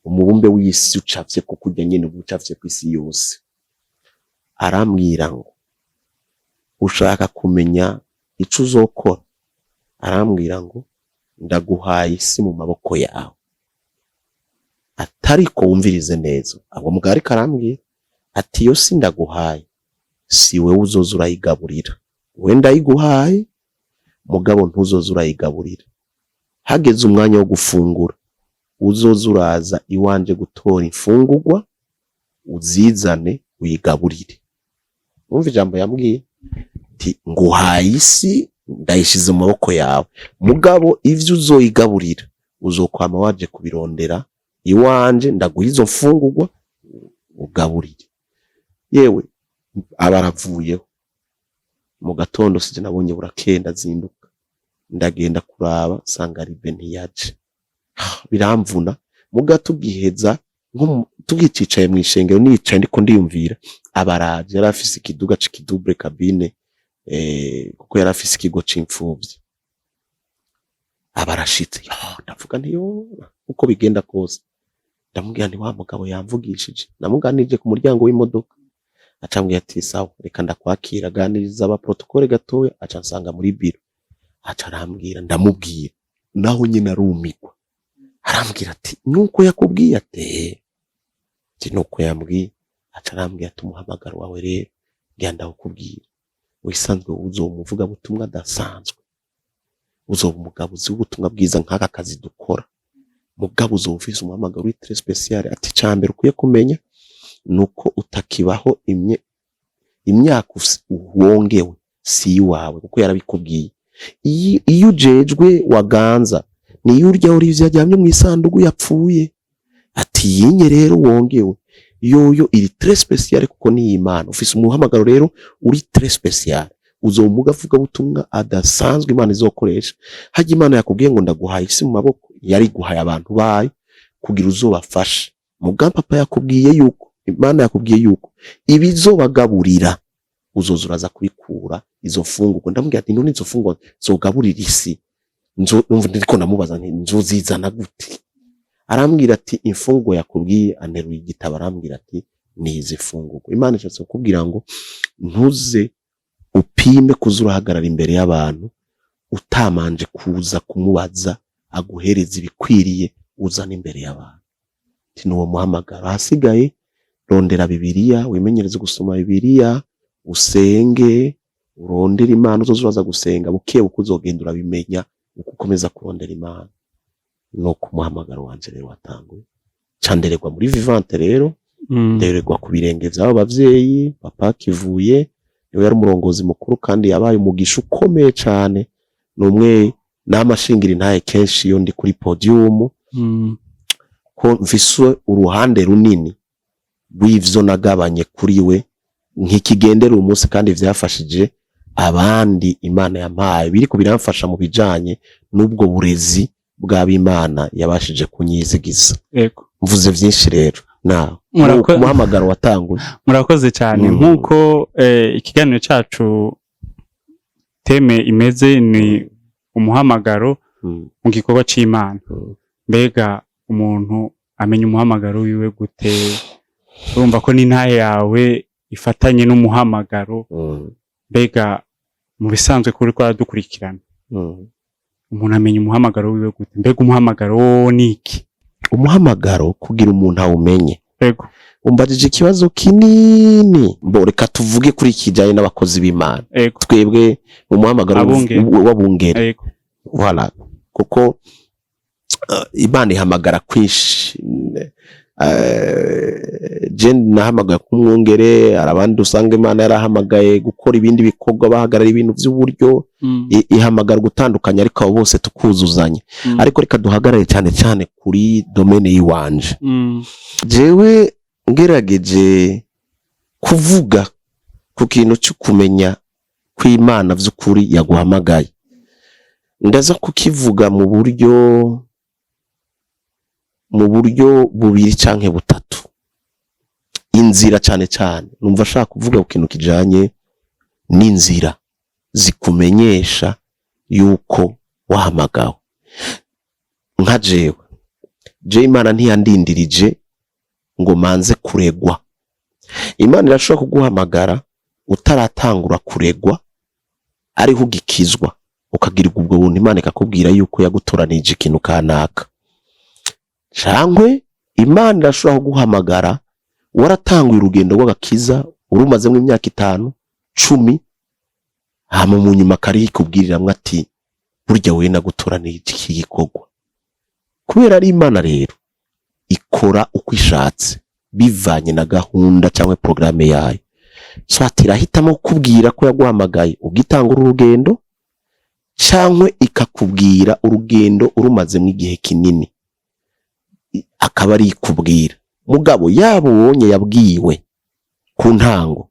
umubumbe w'isi ucafye ko kujya nyene ucafye ku isi yose arambwira ngo ushaka kumenya ico uzokora arambwira ngo ndaguhaye isi mu maboko yawe atariko wumvirize neza abo mugari karambwira ati yo si ndaguhaye si wewe uzoza urayigaburira wenda yiguhaye mugabo ntuzoza urayigaburira hageze umwanya wo gufungura uzoza uraza iwanje gutora imfungurwa uzizane uyigaburire umva ijambo yambwiye ati nguhaye isi ndayishize mu maboko yawe mugabo ivyo uzoyigaburira uzokwama waje kubirondera iwanje ndaguha izo mfungurwa ugaburire yewe abaravuyeho mu gatondo sije nabonye burakenda zinduka ndagenda kuraba sanga ribe ntiyaje biramvuna mugato giheza nko tugicicaye mu ishengero nicaye ndiko ndiyumvira abaraje yarafise ikiduga c'ikidouble cabine kuko yarafise ikigo c'imfuvyi abarashitse ndavuga nti yo uko bigenda kose ndamubwira nti wa mugabo yamvugishije namuganirije ku muryango w'imodoka acambwiye ati sawa reka ndakwakira ganiriza aba protocole gatoya aca nsanga muri biro aca arambwira ndamubwira naho nyine arumigwa arambwira ati nuko yakubwiye ate nuko yambwiye aca arambwira ati umuhamagaro wawe rero ngenda ukubwira wisanzwe uzomuvuga butumwa adasanzwe, uzoba umugabuzi w'ubutumwa bwiza nk'aka kazi dukora, mugabo uzoba ufise umuhamagaro uri très spécial. Ati cambere ukwiye kumenya nuko utakibaho imyaka wongewe si wawe, kuko yarabikubwiye. Iyo ujejwe waganza niyo urya Olivier ajyamye mu isanduku yapfuye. Ati yinye rero wongewe yoyo iri très spécial, kuko ni Imana. Ufise umuhamagaro rero uri très spécial, uzomuga vuga butumwa adasanzwe Imana izokoresha. Haje Imana yakubwiye ngo ndaguhaye isi mu maboko, yari guhaye abantu bayo kugira uzobafasha. Mugampa papa yakubwiye yuko Imana yakubwiye yuko ibizobagaburira uzoza uraza kubikura izo fungurwa. Ndamubwira ati none izo fungurwa zogaburira isi, numva ndiko ndamubaza nti nzozizana gute? Arambwira ati imfungurwa yakubwiye, aneruye igitabo arambwira ati nizi fungurwa. Imana ishatse kukubwira ngo ntuze upime kuzurahagarara imbere y'abantu utamanje kuza kumubaza aguhereza ibikwiriye, uzana imbere y'abantu. Ati nuwo muhamagaro. Hasigaye rondera Bibiliya, wimenyereze gusoma Bibiliya, usenge, urondera Imana. Uzoza gusenga buke ukuzogenda urabimenya uko ukomeza kurondera Imana. No kumuhamagaro wanje rero watanguye candererwa muri Vivante. Rero ndererwa ku birenge by'abo bavyeyi. Papa Kivuye niwe yari umurongozi mukuru kandi yabaye umugisha ukomeye cyane. Numwe n'amashingira intaye kenshi iyo ndi kuri podium, ko mfise uruhande runini rw'ivyo nagabanye kuri we nk'ikigendera umunsi, kandi vyafashije abandi Imana yampaye biri ko biramfasha mu bijanye n'ubwo burezi bw'Imana yabashije kunyizigiza. Yego, mvuze vyinshi rero. Na umuhamagaro watanguye. Murakoze cyane. Nkuko ikiganiro cacu teme imeze ni umuhamagaro mu gikorwa c'Imana. Mbega umuntu amenya umuhamagaro wiwe gute? Urumva ko n'intahe yawe ifatanye n'umuhamagaro. Mbega mu bisanzwe kuri ko aradukurikirana, umuntu amenya umuhamagaro wiwe gute? Mbega umuhamagaro niki? Umuhamagaro kugira umuntu awumenye. Yego, umbajije ikibazo kinini. Reka tuvuge kuri kijanye n'abakozi b'Imana. Twebwe mu muhamagaro w'abungeri. Voilà, kuko Imana ihamagara kwishi. Je nahamagaye kumwungere, arabandi usanga Imana yarahamagaye gukora ibindi bikorwa, bahagarara ibintu by'uburyo. Ihamagara gutandukanya, ariko abo bose tukuzuzanya. Ariko reka duhagarare cyane cyane kuri domaine yiwanje. Jewe ngerageje kuvuga ku kintu cyo kumenya kw'Imana vy'ukuri yaguhamagaye. Ndaza kukivuga mu buryo bubiri canke butatu. Inzira cyane cyane numva ashaka kuvuga ku kintu kijanye n'inzira zikumenyesha yuko wahamagawe. Nka jewe Imana ntiyandindirije ngo manze kuregwa. Imana irashobora kuguhamagara utaratangura kuregwa, ariho ugikizwa ukagirirwa ubwo buntu. Imana ikakubwira yuko yagutoranije ikintu kanaka. Cankwe Imana irashobora kuguhamagara waratanguye urugendo rw'agakiza, urumazemo imyaka 5, 10, hama mu nyuma kari ikubwiriramwe ati burya we nagutoranije iki gikorwa. Kubera ari Imana rero ikora uko ishatse bivanye na gahunda cyangwa programme yayo. So atirahitamo kukubwira ko yaguhamagaye ugitangura urugendo, cyangwa ikakubwira urugendo urumazemo igihe kinini, akaba ari ikubwira. Mugabo yabo wonye yabwiwe ku ntango,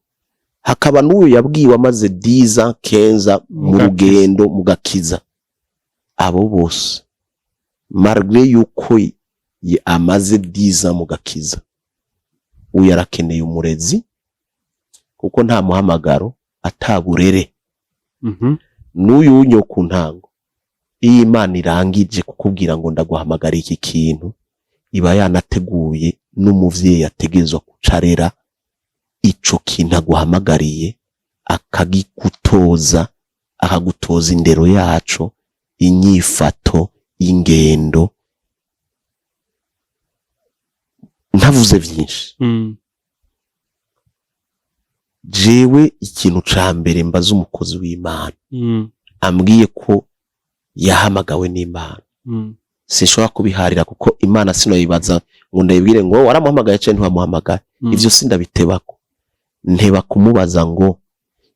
hakaba n'uyo yabwiwe amaze 10 kenza mu rugendo mugakiza. Abo bose malgré yuko amaze 10 mugakiza, uyu yarakeneye umurezi, kuko nta muhamagaro ataburere. N'uyu unyo ku ntango, iyi Imana irangije kukubwira ngo ndaguhamagara iki kintu, iba yanateguye n'umuvyeyi yategezwa kucarera ico kintu aguhamagariye, akagikutoza, akagutoza indero yaco, inyifato, ingendo. Ntavuze vyinshi. jewe ikintu ca mbere mbaza umukozi w'Imana ambwiye ko yahamagawe n'Imana sinshobora kubiharira kuko Imana sinoyibaza ngo ndayibwire ngo waramuhamagaye cyane ntiwamuhamagaye ivyo sindabitebako nteba kumubaza ngo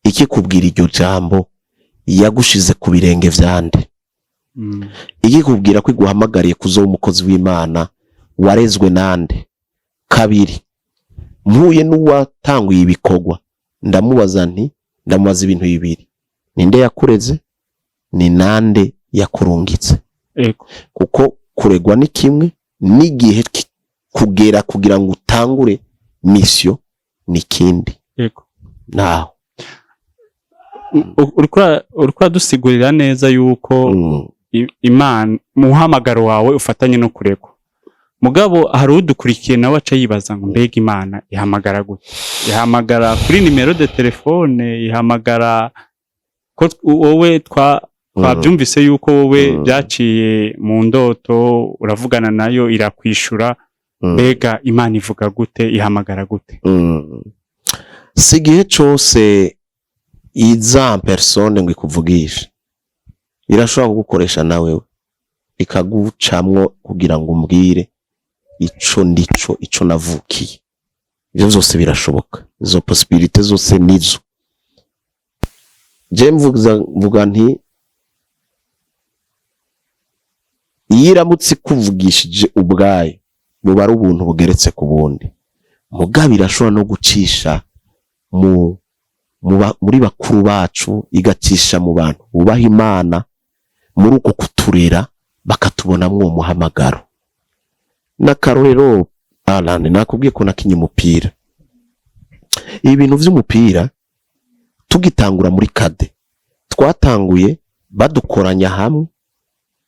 iki kubwira iryo jambo yagushize ku birenge vyande iki kubwira ko iguhamagariye kuzo umukozi w'Imana warezwe nande kabiri mpuye n'uwatanguye ibikorwa ndamubaza ibintu bibiri ninde yakureze ni nande yakurungitse kuko kuregwa ni kimwe n'igihe kugera kugira ngo utangure mission ni kindi naho urikora dusigurira neza yuko Imana muhamagaro wawe ufatanye no kuregwa mugabo hari udukurikiye nawe aca yibaza ngo mbega Imana ihamagara gute ihamagara kuri nimero de telefone ihamagara ko wowe twabyumvise yuko wowe byaciye mu ndoto uravugana nayo irakwishura mbega Imana ivuga gute ihamagara gute sigihe cyose iza persone ngo ikuvugishe irashobora gukoresha nawe ikagucamwo kugira ngo umbwire ico navukiye ivyo byose birashoboka izo possibility zose nizo je mvuga nti yiramutse kuvugishije ubwayo buba ari ubuntu bugeretse ku bundi mugabo irashobora no gucisha muri bakuru bacu igacisha mu bantu bubaha Imana muri uko kuturera bakatubonamwo uwo muhamagaro n'akarorero Alane nakubwiye ko nakinye umupira ibintu vy'umupira tugitangura muri kade twatanguye badukoranya hamwe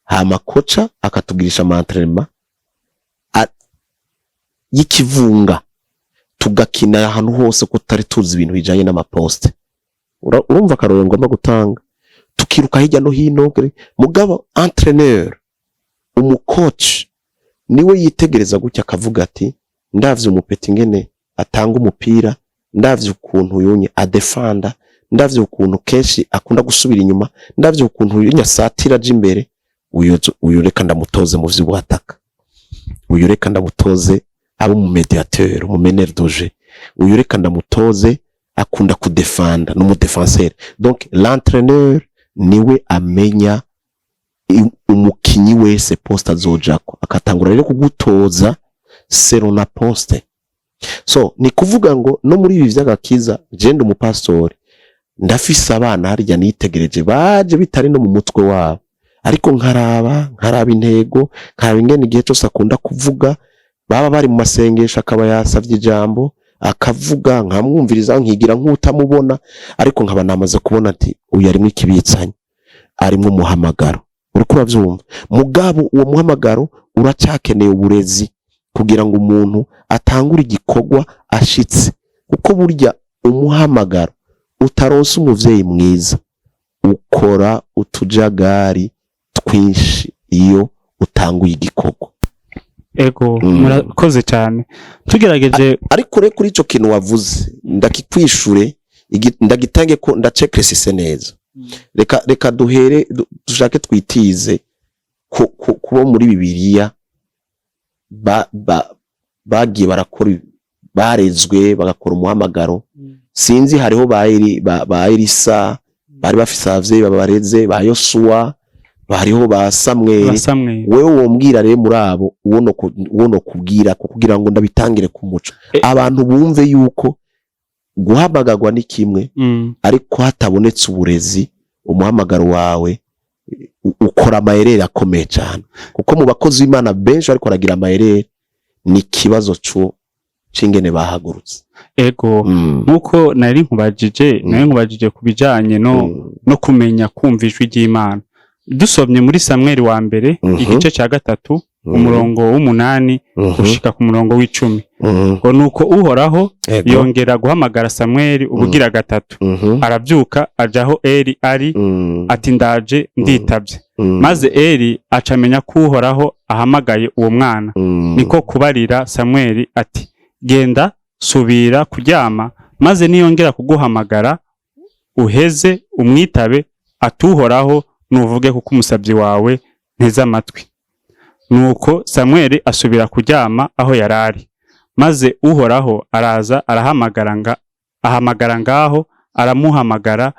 hama koca akatugirisha entraînement y'ikivunga tugakina ahantu hose ko tutari tuzi ibintu bijanye n'amaposte urumva akarorero ngomba gutanga tukiruka hirya no hino mugabo entraîneur umucoach niwe yitegereza gutya akavuga ati ndavye umupeti ngene atanga umupira ndavye ukuntu yonye adefanda ndavye ukuntu kenshi akunda gusubira inyuma ndavye ukuntu yonyasatira aje imbere uyu reka ndamutoze mu vy'ubwataka uyu reka ndamutoze abo mu mediateur mu meneur doje uyu reka ndamutoze akunda kudefanda no mu défenseur donc l'entraîneur niwe amenya umukinyi wese poste azojako akatangura rero kugutoza sero na poste so ni kuvuga ngo no muri ibi vy'agakiza genda umupastori ndafise abana harya nitegereje baje bitari no mu mutwe wabo ariko nkaraba intego nkaraba ingene igihe cyose akunda kuvuga baba bari mu masengesho akaba yasavye ijambo akavuga nkamwumviriza nkigira nk'utamubona ariko nkaba namaze kubona ati uyu arimo ikibitsanya arimo umuhamagaro uriko uravyumva mugabo uwo muhamagaro uracyakeneye uburezi kugira ngo umuntu atangure igikorwa ashitse kuko burya umuhamagaro utaronse umuvyeyi mwiza ukora utujagari twinshi iyo utanguye igikorwa ego murakoze cyane tugerageje ariko rero kuri ico kintu wavuze ndakikwishure ndagitange ko ndacekresise neza reka duhere dushake twitize kubo muri Bibiliya bagiye barakora barezwe bagakora umuhamagaro sinzi hariho ba Elisa bari bafise abavyeyi babareze ba Yosuwa bariho ba Samweli wewe wombwira rero muri abo uwono kubwira kugira ngo ndabitangire ku muco abantu bumve yuko guhamagagwa ni kimwe ariko hatabonetse uburezi umuhamagaro wawe ukora amayerere akomeye cyane kuko mu bakozi b'Imana benshi ariko aragira amayerere ni kibazo cingene bahagurutse ego nkuko nari nkubajije kubijanye no kumenya kumva ijwi ry'Imana dusomye muri Samweli wa mbere igice cya 3 umurongo w'8 gushika ku murongo w'10 ngo nuko uhoraho yongera guhamagara Samweli ubugira 3 arabyuka ajaho Eli ari ati ndaje nditavye maze Eli acamenya ko uhoraho ahamagaye uwo mwana niko kubarira Samweli ati genda subira kuryama maze niyongera kuguhamagara uheze umwitabe, atuhoraho nuvuge kuko umusabyi wawe nteze amatwi. Nuko Samweli asubira kuryama aho yarari, maze uhoraho araza ahamagara ngaho, aramuhamagara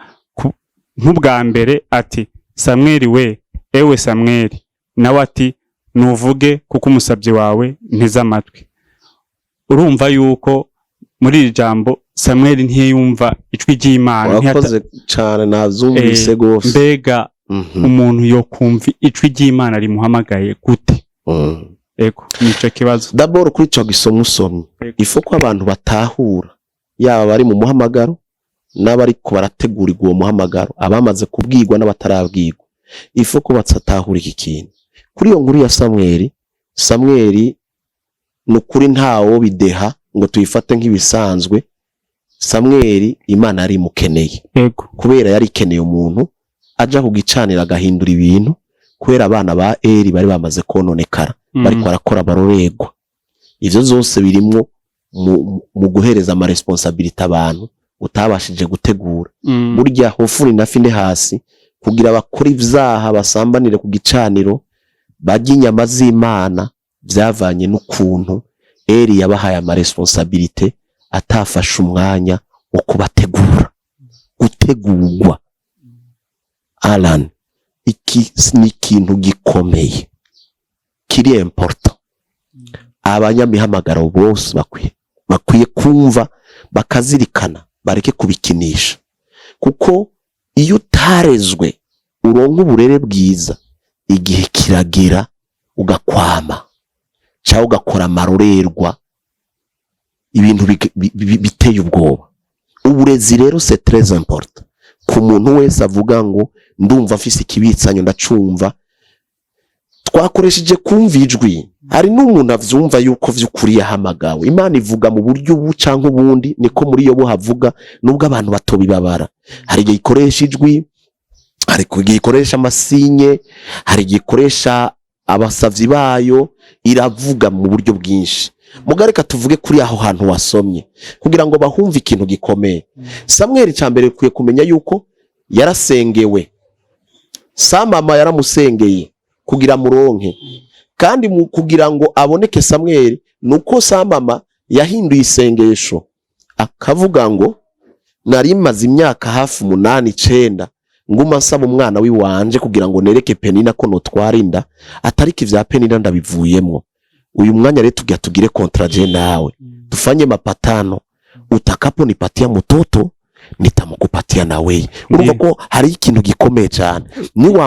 nk'ubwa mbere ati, Samweli we, ewe Samweli. Nawe ati, nuvuge kuko umusabyi wawe nteze amatwi. Urumva yuko muri iri jambo Samweli ntiyumva ijwi ry'Imana. Wakoze cyane, nazumvise gose. Mbega umuntu yo kumva ijwi ry'Imana rimuhamagaye gute? Ego nico kibazo. D'abord kuri cyo gisomo usomye, ifoko abantu batahura, yaba bari mu muhamagaro n'abari ko barategurirwa uwo muhamagaro, abamaze kubwirwa n'abatarabwirwa, ifoko batsatahura iki kintu. Kuri iyo nkuru ya Samweli nukuri ntawo bideha ngo tuyifate nk'ibisanzwe. Samweli Imana yari mukeneye, kubera yari ikeneye umuntu aja kugicanira agahindura ibintu, kubera abana ba Eli bari bamaze kononekara, bari kwarakora baroregwa. Ivyo zose birimwo mu guhereza ama responsabilité abantu utabashije gutegura. Burya hofuri na finde hasi kugira bakora ivyaha basambanire ku gicaniro barya inyama z'Imana, byavanye n'ukuntu Eli yabahaye ama responsabilité atafashe umwanya wo kubategura. Gutegurwa Alan, iki ni ikintu gikomeye kiri important. Abanyamihamagaro bose bakwiye kumva, bakazirikana, bareke kubikinisha, kuko iyo utarezwe uronka uburere bwiza, igihe kiragira ugakwama cyangwa ugakora amarorerwa, ibintu biteye ubwoba. Uburezi rero c'est très important ku muntu wese avuga ngo ndumva afise ikibitsanyo ndacumva. Twakoresheje kumva ijwi, hari n'umuntu avyumva yuko vy'ukuri yahamagawe. Imana ivuga mu buryo bucanka ubundi, niko muri yo havuga, nubwo abantu batobibabara. Hari igihe ikoresha ijwi, hari igihe ikoresha amasinye, hari igihe ikoresha abasavyi bayo, iravuga mu buryo bwinshi. Mugareka tuvuge kuri aho hantu wasomye kugira ngo bahumve ikintu gikomeye. Samweli cyambere kuye kumenya yuko yarasengewe, Samama yaramusengeye kugira muronke, kandi kugira ngo aboneke Samweli nuko Samama yahinduye isengesho akavuga ngo nari maze imyaka hafi 8-9 nguma nsaba umwana wiwanje kugira ngo nereke Penina ko notwarinda, atariki vya Penina ndabivuyemwo. Uyu mwanya rero tugire kontraje nawe, tufanye mapatano, utakapo nipatia mtoto nitamukupatia nawe. Urumva ko hari ikintu gikomeye cyane, ni wa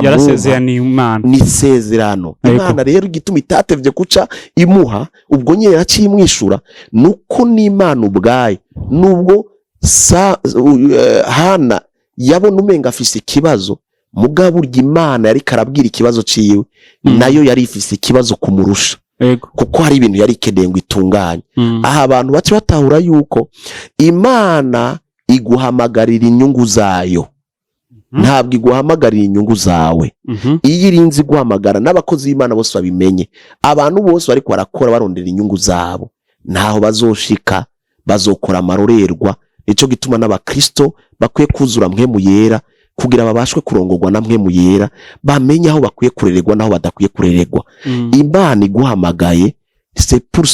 Imana, ni sezerano. Imana rero gituma itatevye kuca imuha ubwo nyene yacimwishura, nuko ni Imana ubwaye. Nubwo Hana yabona umenga afise ikibazo, mugabo urya Imana yari karabwira ikibazo ciwe, nayo yari ifise ikibazo kumurusha. Kuko hari ibintu yari ikeneye ngo itunganye. Aha abantu bace batahura yuko Imana iguhamagarira inyungu zayo, ntabwo iguhamagarira inyungu zawe. Iyo irinzi guhamagara, n'abakozi b'Imana bose babimenye, abantu bose bariko barakora barondera inyungu zabo, ntaho bazoshika, bazokora amarorerwa. Nico gituma n'abakristo bakwiye kuzura mpwemu yera kugira babashwe kurongorwa na mpwemu yera, bamenye aho bakwiye kurererwa naho badakwiye kurererwa. Imana iguhamagaye c'est pour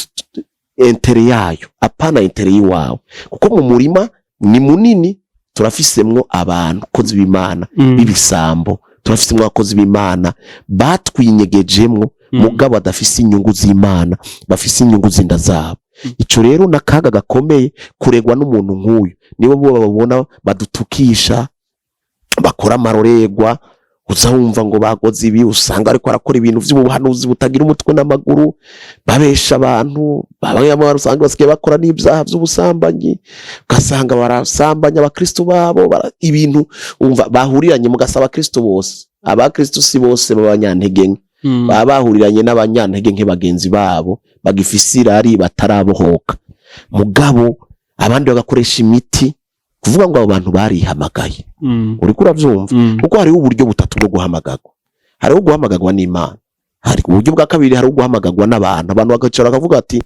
intérêt yayo, apana intérêt yiwawe, kuko mu murima ni munini, turafisemwo abantu kozi b'Imana bibisambo, turafisemwo abakozi b'Imana batwinyegejemwo, mugabo badafise inyungu z'Imana, bafise inyungu zinda zabo. Ico rero nakaga gakomeye kuregwa n'umuntu nk'uyu. Nibo bo babona badutukisha, bakora amarorerwa, uzawumva ngo bagoze ibi, usanga ariko arakora ibintu vy'ubuhanuzi butagira umutwe n'amaguru, babesha abantu, babaya usanga basigaye bakora n'ibyaha by'ubusambanyi, ugasanga barasambanya abakristo babo, ibintu umva bahuriranye mugasaba abakristo bose. Abakristo si bose babanyantege nke, bahuriranye n'abanyantege nke bagenzi babo bagifise irari batarabohoka, mugabo abandi bagakoresha imiti kuvuga ngo abo bantu barihamagaye. Uri kuravyumva kuko hari uburyo butatu bwo guhamagagwa. Hari uguhamagagwa n'Imana, hari uburyo bwa kabiri, hari uguhamagagwa n'abantu. Abantu bagacara bakavuga ati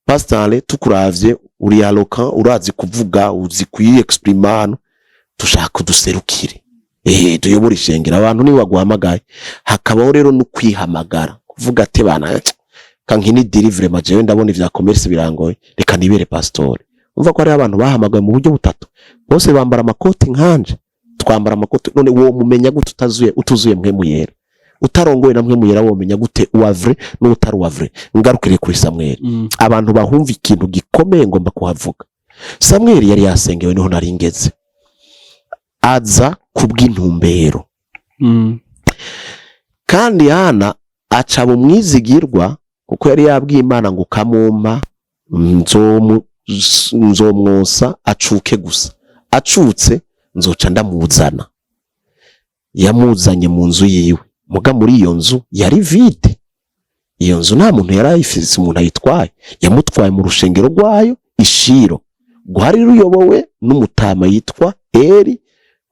Pastor tukuravye uri aloka urazi kuvuga uzi kuyexprima tushaka uduserukire tuyobora ishengero abantu ni baguhamagaye hakabaho rero no kwihamagara kuvuga ate bana kankini delivery majewe ndabona ivya commerce birangoye reka nibere pastor umva ko ari abantu bahamagaye mu buryo butatu bose bambara amakoti nkanje twambara amakoti none wo mumenya gute utuzuye mwe muyera utarongoye namwe muyera wo menya gute uwavre no utari uwavre ngarukire kuri Samuel abantu bahumva ikintu gikomeye ngomba kuhavuga Samuel yari yasengewe niho naringeze aza kubw'intumbero kandi Hana aca mu mwizigirwa kuko yari yabwiye Imana ngo kamumpa nzomwosa acuke gusa acutse nzoca ndamuzana yamuzanye mu nzu yiwe muga muri iyo nzu yari vide iyo nzu nta muntu yari ayifise umuntu ayitwaye yamutwaye mu rushengero rwayo ishiro rwari ruyobowe n'umutama yitwa Eli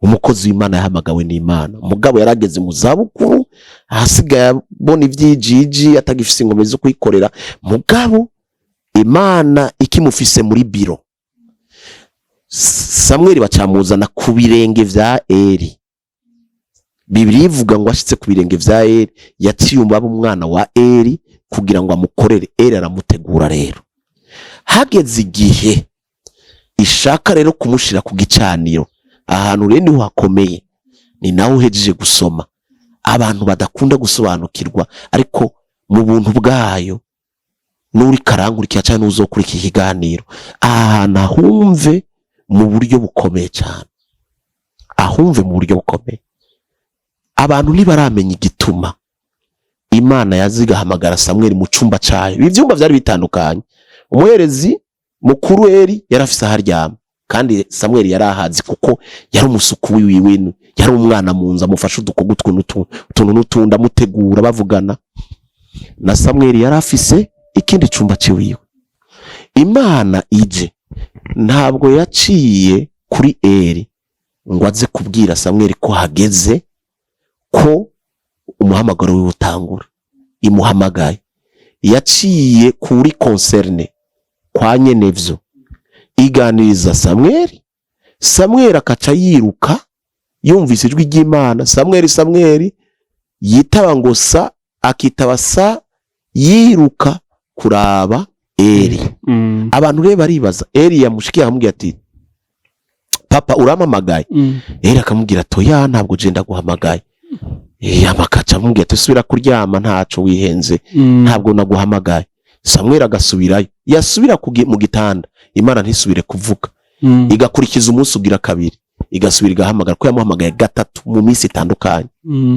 umukozi w'Imana yahamagawe n'Imana mugabo yarageze mu zabukuru ahasigaye abona ivyijiji atagifise ingome zo kuyikorera mugabo Imana ikimufise muri biro Samuel bacamuzana ku birenge vya Eli Bibiri ivuga ngo ashitse ku birenge vya Eli yaciyumba umwana wa Eli kugira ngo amukorere Eli aramutegura rero hageze igihe ishaka rero kumushira ku gicaniro ahantu rero niho hakomeye ni naho uhejeje gusoma abantu badakunda gusobanukirwa ariko mu buntu bwayo nuri karangurikira cyane uzokurika ikiganiro ahantu ahumve mu buryo bukomeye cyane ahumve mu buryo bukomeye abantu ntibaramenya igituma Imana yazigahamagara Samuel mu cumba cayo ivyumba byari bitandukanye umuherezi mukuru Eli yarafise aharyama kandi Samuel yarahazi kuko yari umusuku wiwe yari umwana munza amufasha udukogo n'utundi amutegura bavugana na Samuel yarafise ikindi cumba ciwiwe Imana ije ntabwo yaciye kuri Eli ngo aze kubwira Samuel ko hageze ko umuhamagaro wiwe utangura imuhamagaye yaciye kuri concerne kwa nyenevyo iganiriza Samuel akaca yiruka yumvise ijwi ry'Imana Samuel yitaba ngo sa akitaba sa yiruka kuraba Eli abantu rero baribaza Eli yamushikiye akamubwira ati papa uramamagaye Eli akamubwira toya ntabwo je ndaguhamagaye amakaca amubwira ati subira kuryama ntaco wihenze ntabwo naguhamagaye Samuel agasubirayo yasubira mu gitanda Imana ntisubire kuvuga igakurikiza umunsi ugira kabiri igasubira igahamagara ko yamuhamagaye gatatu mu minsi itandukanye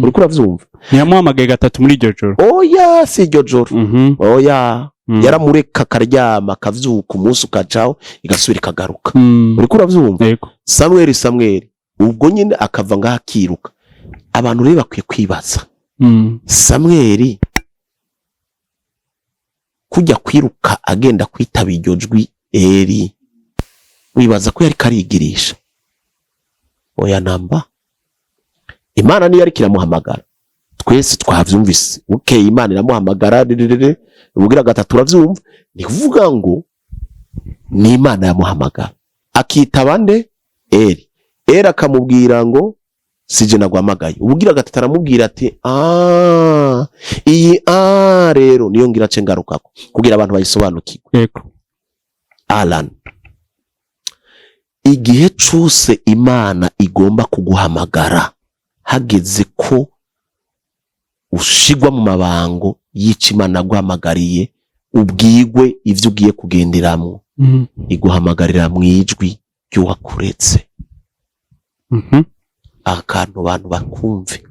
uri kuravyumva yamuhamagaye gatatu muri iryo joro oya si iryo joro oya yaramureka karyama kavyuka umunsi ukacaho igasubira ikagaruka uri kuravyumva Samuel ubwo nyine akava ngaha akiruka abantu rero bakwiye kwibaza Samuel kujya kwiruka agenda kwitaba iryo jwi Eli wibaza ko yari karigirisha oya namba Imana niyo yari kiramuhamagara twese twavyumvise Imana iramuhamagara ubwira gatatu uravyumva ni kuvuga ngo ni Imana yamuhamagara akitaba nde Eli akamubwira ngo sije nagwamagaye ubwira gatatu aramubwira ati iyi rero niyo ngira ce ngarukako kugira abantu bayisobanukirwe yego Alan igihe cose Imana igomba kuguhamagara hageze ko ushigwa mu mabango y'Imana guhamagariye ubwigwe ivyo ugiye kugenderamwo iguhamagarira mu ijwi ry'uwakuretse akantu abantu bakumve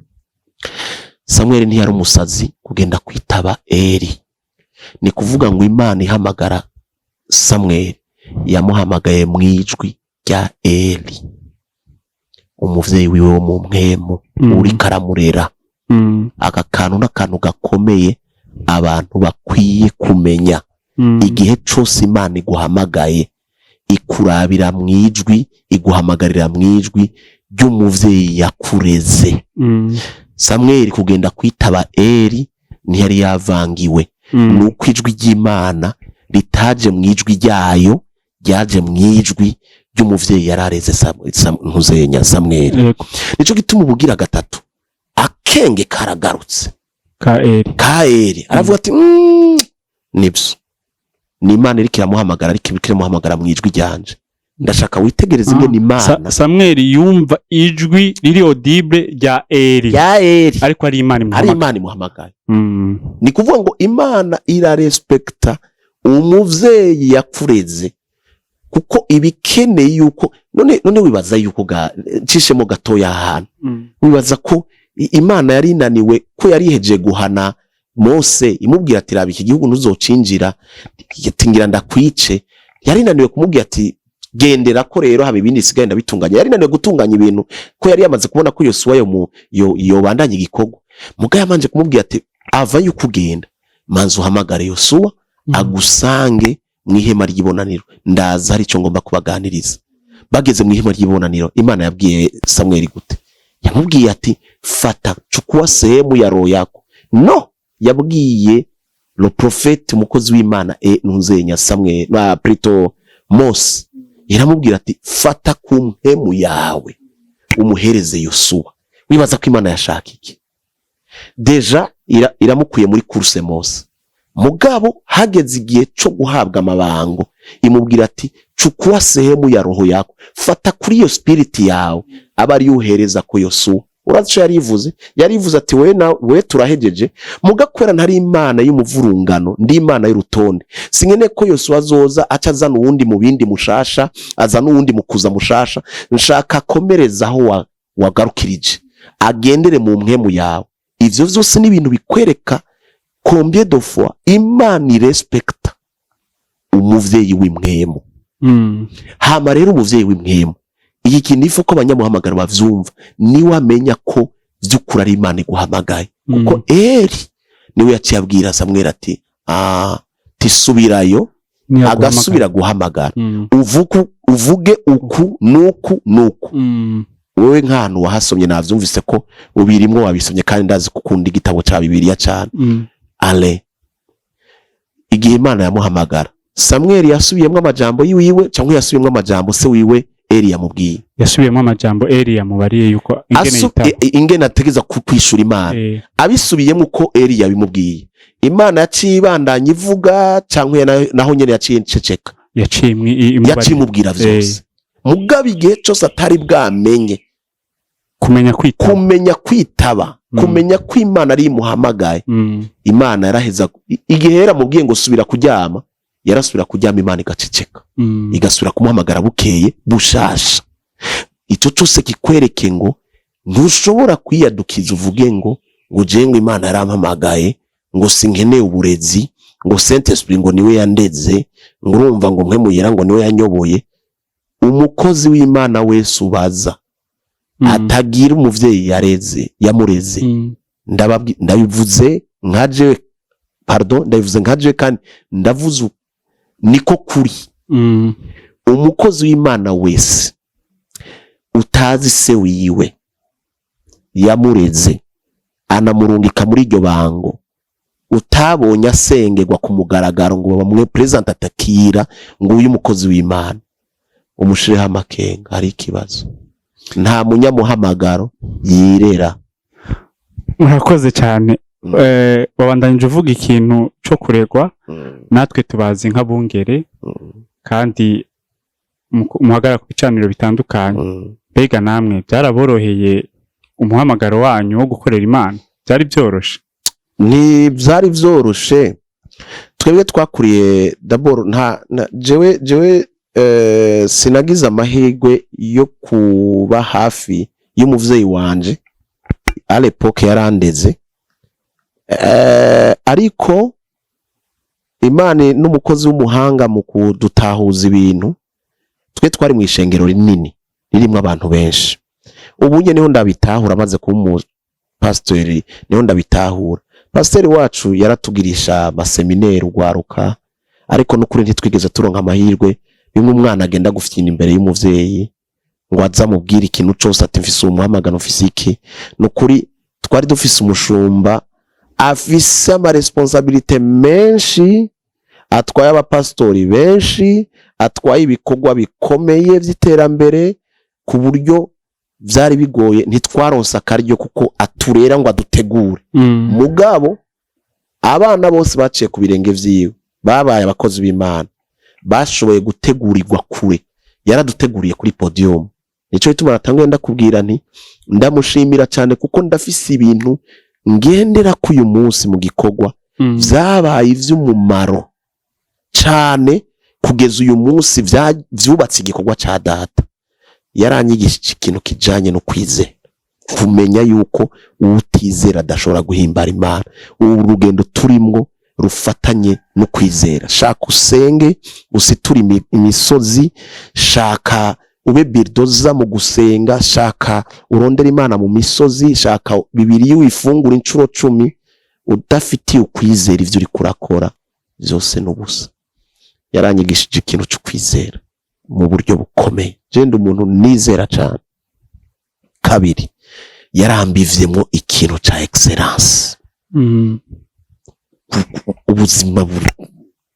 Samuel ntiyari umusazi kugenda kwitaba Eli ni kuvuga ngo Imana ihamagara Samuel yamuhamagaye mu ijwi rya Eli umuvyeyi wiwe wo mu mpemu uri karamurera aka kantu n'akantu gakomeye abantu bakwiye kumenya igihe cose Imana iguhamagaye ikurabira mu ijwi iguhamagarira mu ijwi ry'umuvyeyi yakureze Samuel kugenda kwitaba Eli ntiyari yavangiwe nuko ijwi ry'Imana ritaje mwijwi ryayo, ryaje mwijwi ry'umuvyeyi yarareze ntuzenya Samweli. Nico gituma ubugira gatatu akenge karagarutse Kaeli aravuga ati nibyo ni Imana iriko iramuhamagara, ariko iramuhamagara mwijwi ryanje. Ndashaka witegereze ingene Imana Samweli yumva ijwi riri audible rya Eli ariko ari Imana imuhamagaye. Ni kuvuga ngo Imana irarespekta umuvyeyi yakureze, kuko ibikeneye yuko none wibaza yuko cishemo gatoya ahantu wibaza ko Imana yari inaniwe ko yari iheje guhana Mose imubwira ati raba iki gihugu nuzocinjira yatingira ndakwice. Yari inaniwe kumubwira ati gendera ko rero habe ibindi sigaye ndabitunganya. Yari inaniwe gutunganya ibintu ko yari yamaze kubona ko Yosuwa yo bandanye igikorwa. Muga yamanje kumubwira ati ava yukugenda manzi uhamagare Yosuwa agusange mwihema ry'ibonaniro, ndaza hari cyo ngomba kubaganiriza. Bageze mwihema ry'ibonaniro, Imana yabwiye Samweli gute? Yamubwiye ati fata chukua sehemu ya roho yako. No, yabwiye lo profeti umukozi w'Imana ntuzenya Samweli na Prito Mose. Iramubwira ati fata ku mpemu yawe umuhereze Yosuwa. Wibaza ko Imana yashaka iki? Deja iramukuye muri course Mose. Mugabo hageze igihe cyo guhabwa amabango, imubwira ati chukua sehemu ya roho yako, fata kuri iyo spirit yawe abari yuhereza ko Yosuwa. Urazi yarivuze ati we turahejeje, mugakwera ntari Imana y'umuvurungano, ndi Imana y'urutonde. Singene ko Yosuwa azoza acazana uwundi mu bindi mushasha, azana uwundi mukuza mushasha. Nshaka komereza aho wagarukirije, agendere mu mpemu yawe. Ivyo vyose ni ibintu bikwereka combien de fois Imana irespecta umuvyeyi w'imwemu. Hama rero umuvyeyi w'imwemu, iki kintu ifu ko abanyamuhamagaro bavyumva, ni wamenya ko vyukura ari Imana iguhamagaye. Kuko Eli niwe yaciye abwira Samweli ati tisubirayo, agasubira guhamagara. Uvuge uku nuku. Wewe nk'ahantu wahasomye navyumvise ko ubirimwo wabisomye, kandi ndazi kukunda igitabo ca Bibiliya cyane. Igihe Imana yamuhamagara, Samweli yasubiyemwo amajambo yiwe cyangwa yasubiyemwo amajambo se wiwe Eli yamubwiye? Yasubiyemwo amajambo Eli yamubariye yuko ingene ategeza kwishura Imana. Abisubiyemwo uko Eli yabimubwiye, Imana yacibandanye ivuga cyangwa naho nyene yaciye nceceka? Yaciye imubwira vyose. Mugabe igihe cyose atari bwamenye kumenya kwitaba, kumenya ko Imana ari imuhamagaye. Imana yaraheza igihe yaramubwiye ngo subira kuryama, yarasubira kuryama, Imana igaceceka, igasubira kumuhamagara bukeye bushasha. Icyo cyose kikwereke ngo ntushobora kwiyadukiza uvuge ngo jengo Imana yarampamagaye, ngo sinkeneye uburezi, ngo Saint Esprit ngo niwe yandeze, ngo urumva ngo mpemuyera ngo niwe yanyoboye. Umukozi w'Imana wese ubaza atagira umuvyeyi yamureze. Ndabivuze nkaje kandi ndavuze niko kuri. Umukozi w'Imana wese utazi se wiwe yamureze, anamurungika muri iryo bango, utabonye asengerwa ku mugaragaro ngo bamwe president atakira ngo uyu mukozi w'Imana, umushireho amakenga, hari ikibazo. Nta munyamuhamagaro yirera. Murakoze cyane. Wabandanije uvuga ikintu cyo kuregwa, natwe tubazi nk'abungere, kandi muhagara ku bicaniro bitandukanye. Bega namwe byaraboroheye umuhamagaro wanyu wo gukorera Imana? Byari byoroshe? Ni byari byoroshe. Twebwe twakuriye d'abord jewe sinagize amahirwe yo kuba hafi y'umuvyeyi wanje à l'époque yarandeze, ariko Imana n'umukozi w'umuhanga mu kudutahuza ibintu. Twe twari mu ishengero rinini ririmo abantu benshi. Ubunye niho ndabitahura, maze kuba pastori niho ndabitahura. Pastori wacu yaratugirisha amaseminaire ugwaruka, ariko n'ukuri ntitwigeze turonka amahirwe bimwe umwana agenda gufyina imbere y'umuvyeyi ngo azamubwira ikintu cyose ati mfise umuhamagano mfise iki. N'ukuri twari dufise umushumba afise ama responsabilité menshi, atwaye abapastori benshi, atwaye ibikorwa bikomeye vy'iterambere ku buryo vyari bigoye ntitwaronsa akaryo kuko aturera ngo adutegure. Mugabo abana bose baciye ku birenge vyiwe babaye abakozi b'Imana, bashoboye gutegurirwa kure, yaraduteguriye kuri podium. Nico bituma natanguye ndakubwira nti ndamushimira cyane kuko ndafise ibintu ngendera ku uyu munsi mu gikorwa vyabaye ivy'umumaro cyane kugeza uyu munsi vyubatse igikorwa ca data. Yaranyigishije ikintu kijanye no kwizera, kumenya yuko utizera adashobora guhimbara Imana. Ubu rugendo turimwo rufatanye no kwizera. Shaka usenge, usiture imisozi, shaka ube birdoza mu gusenga, shaka urondera Imana mu misozi, shaka Bibiliya uyifungura incuro 10, udafitiye ukwizera ivyo uri kurakora byose n'ubusa. Yaranyigishije ikintu cyo kwizera mu buryo bukomeye. Jende umuntu nizera cyane. Kabiri, yarambivyemo ikintu ca excellence. Ubuzima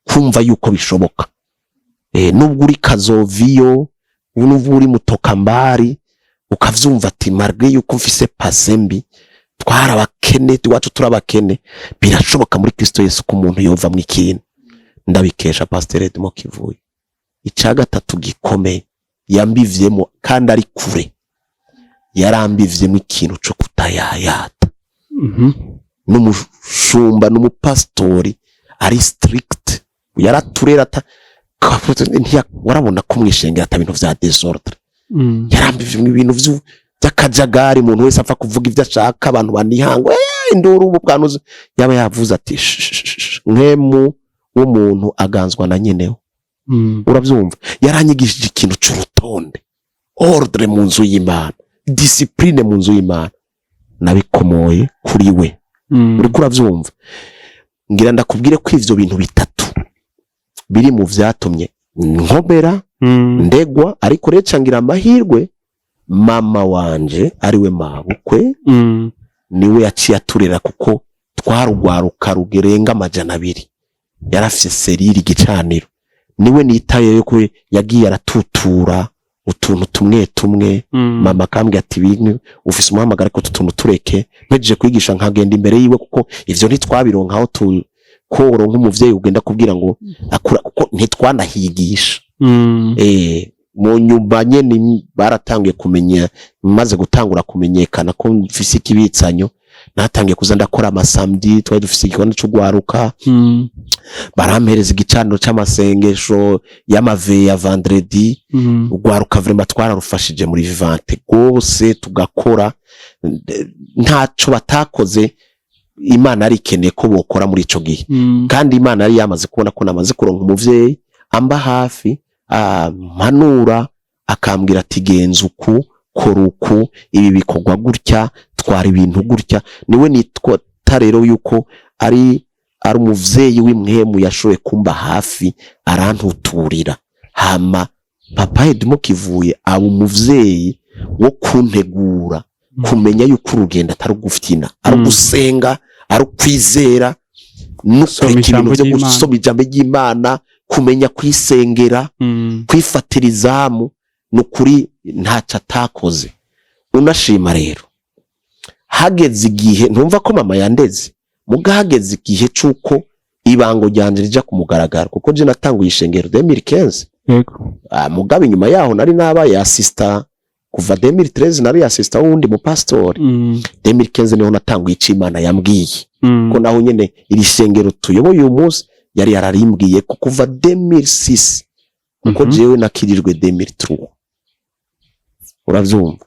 kumva yuko bishoboka. Nubwo uri kazoviyo, nubwo uri mutokambari, ukavyumva ati marge yuko mfise pasembi, twarabakene, iwacu turabakene, birashoboka muri Kristo Yesu ko umuntu yova mu ikintu. Ndabikesha Pastor Edmo Kivuye. Ica gatatu gikomeye yambivyemo kandi ari kure, yarambivyemo ikintu cyo kutayayata. N'umushumba n'umupastori ari strict, yaraturera warabona ko mwishengera ata bintu vya desordre. Yarambivyemo ibintu by'akajagari, umuntu wese apfa kuvuga ivyo ashaka, abantu banihango induru ubu bwanuze. Yaba yavuze ati mwemu w'umuntu aganzwa na nyeneho. Uravyumva? Yaranyigishije ikintu cy'urutonde, ordre mu nzu y'Imana, discipline mu nzu y'Imana. Nabikomoye kuri we. Uri kuravyumva? Ngira ndakubwire ko ivyo bintu bitatu biri mu vyatumye nkomera, ndegwa, ariko reca ngira amahirwe mama wanje ari we mabukwe, niwe yaciye aturera kuko twarugwaruka rugerenga 200. Yarafise seriri gicaniro, niwe nitaye yuko yagiye aratutura utuntu tumwe mama akambwira ati bimwe ufise umuhamagara ko tutuntu tureke, mpejeje kwigisha nkagenda imbere yiwe kuko ivyo ntitwabironka aho koro nk'umuvyeyi ugenda kubwira ngo akura kuko ntitwanahigisha. Mu nyumba nyene baratangiye kumenya, maze gutangura kumenyekana ko mfise ikibitsanyo, natangiye kuza ndakora amasamedi, twari dufise igikona cyo gwaruka. Barampereza igicaniro cy'amasengesho y'amave ya vendredi. Ugwaruka vraiment twararufashije muri vivante gose, tugakora ntaco batakoze. Imana ari ikeneye ko bokora muri ico gihe, kandi Imana ari yamaze kubona ko namaze kuronka umuvyeyi amba hafi, mpanura akambwira ati genza uku, kora uku, ibi bikorwa gutya, twara ibintu gutya. Niwe nitwa tarero yuko ari umuvyeyi w'imwemu yashoye kumba hafi, arantuturira. Hama Papa Edmo Kivuye aba umuvyeyi wo kuntegura, kumenya yuko urugendo atari guftina, ari gusenga, ari kwizera, no kwikira ibintu byo gusoma ijambo ry'Imana, kumenya kwisengera, kwifatira izamu. Nukuri ntaca atakoze. Unashima rero, hageze igihe ntumva ko mama yandeze, muga hageze igihe cyuko ibango ryanje rija kumugaragara, kuko je natanguye ishengero 2015. Mugabe inyuma yaho nari nabaye assistant kuva 2013, nari assistant wundi mu pastor. 2015 niho natanguye icimana yambwiye ko naho nyene iri shengero tuyoboye uyu munsi yari yararimbwiye ko kuva 2006, kuko jewe nakirijwe 2003. Uravyumva?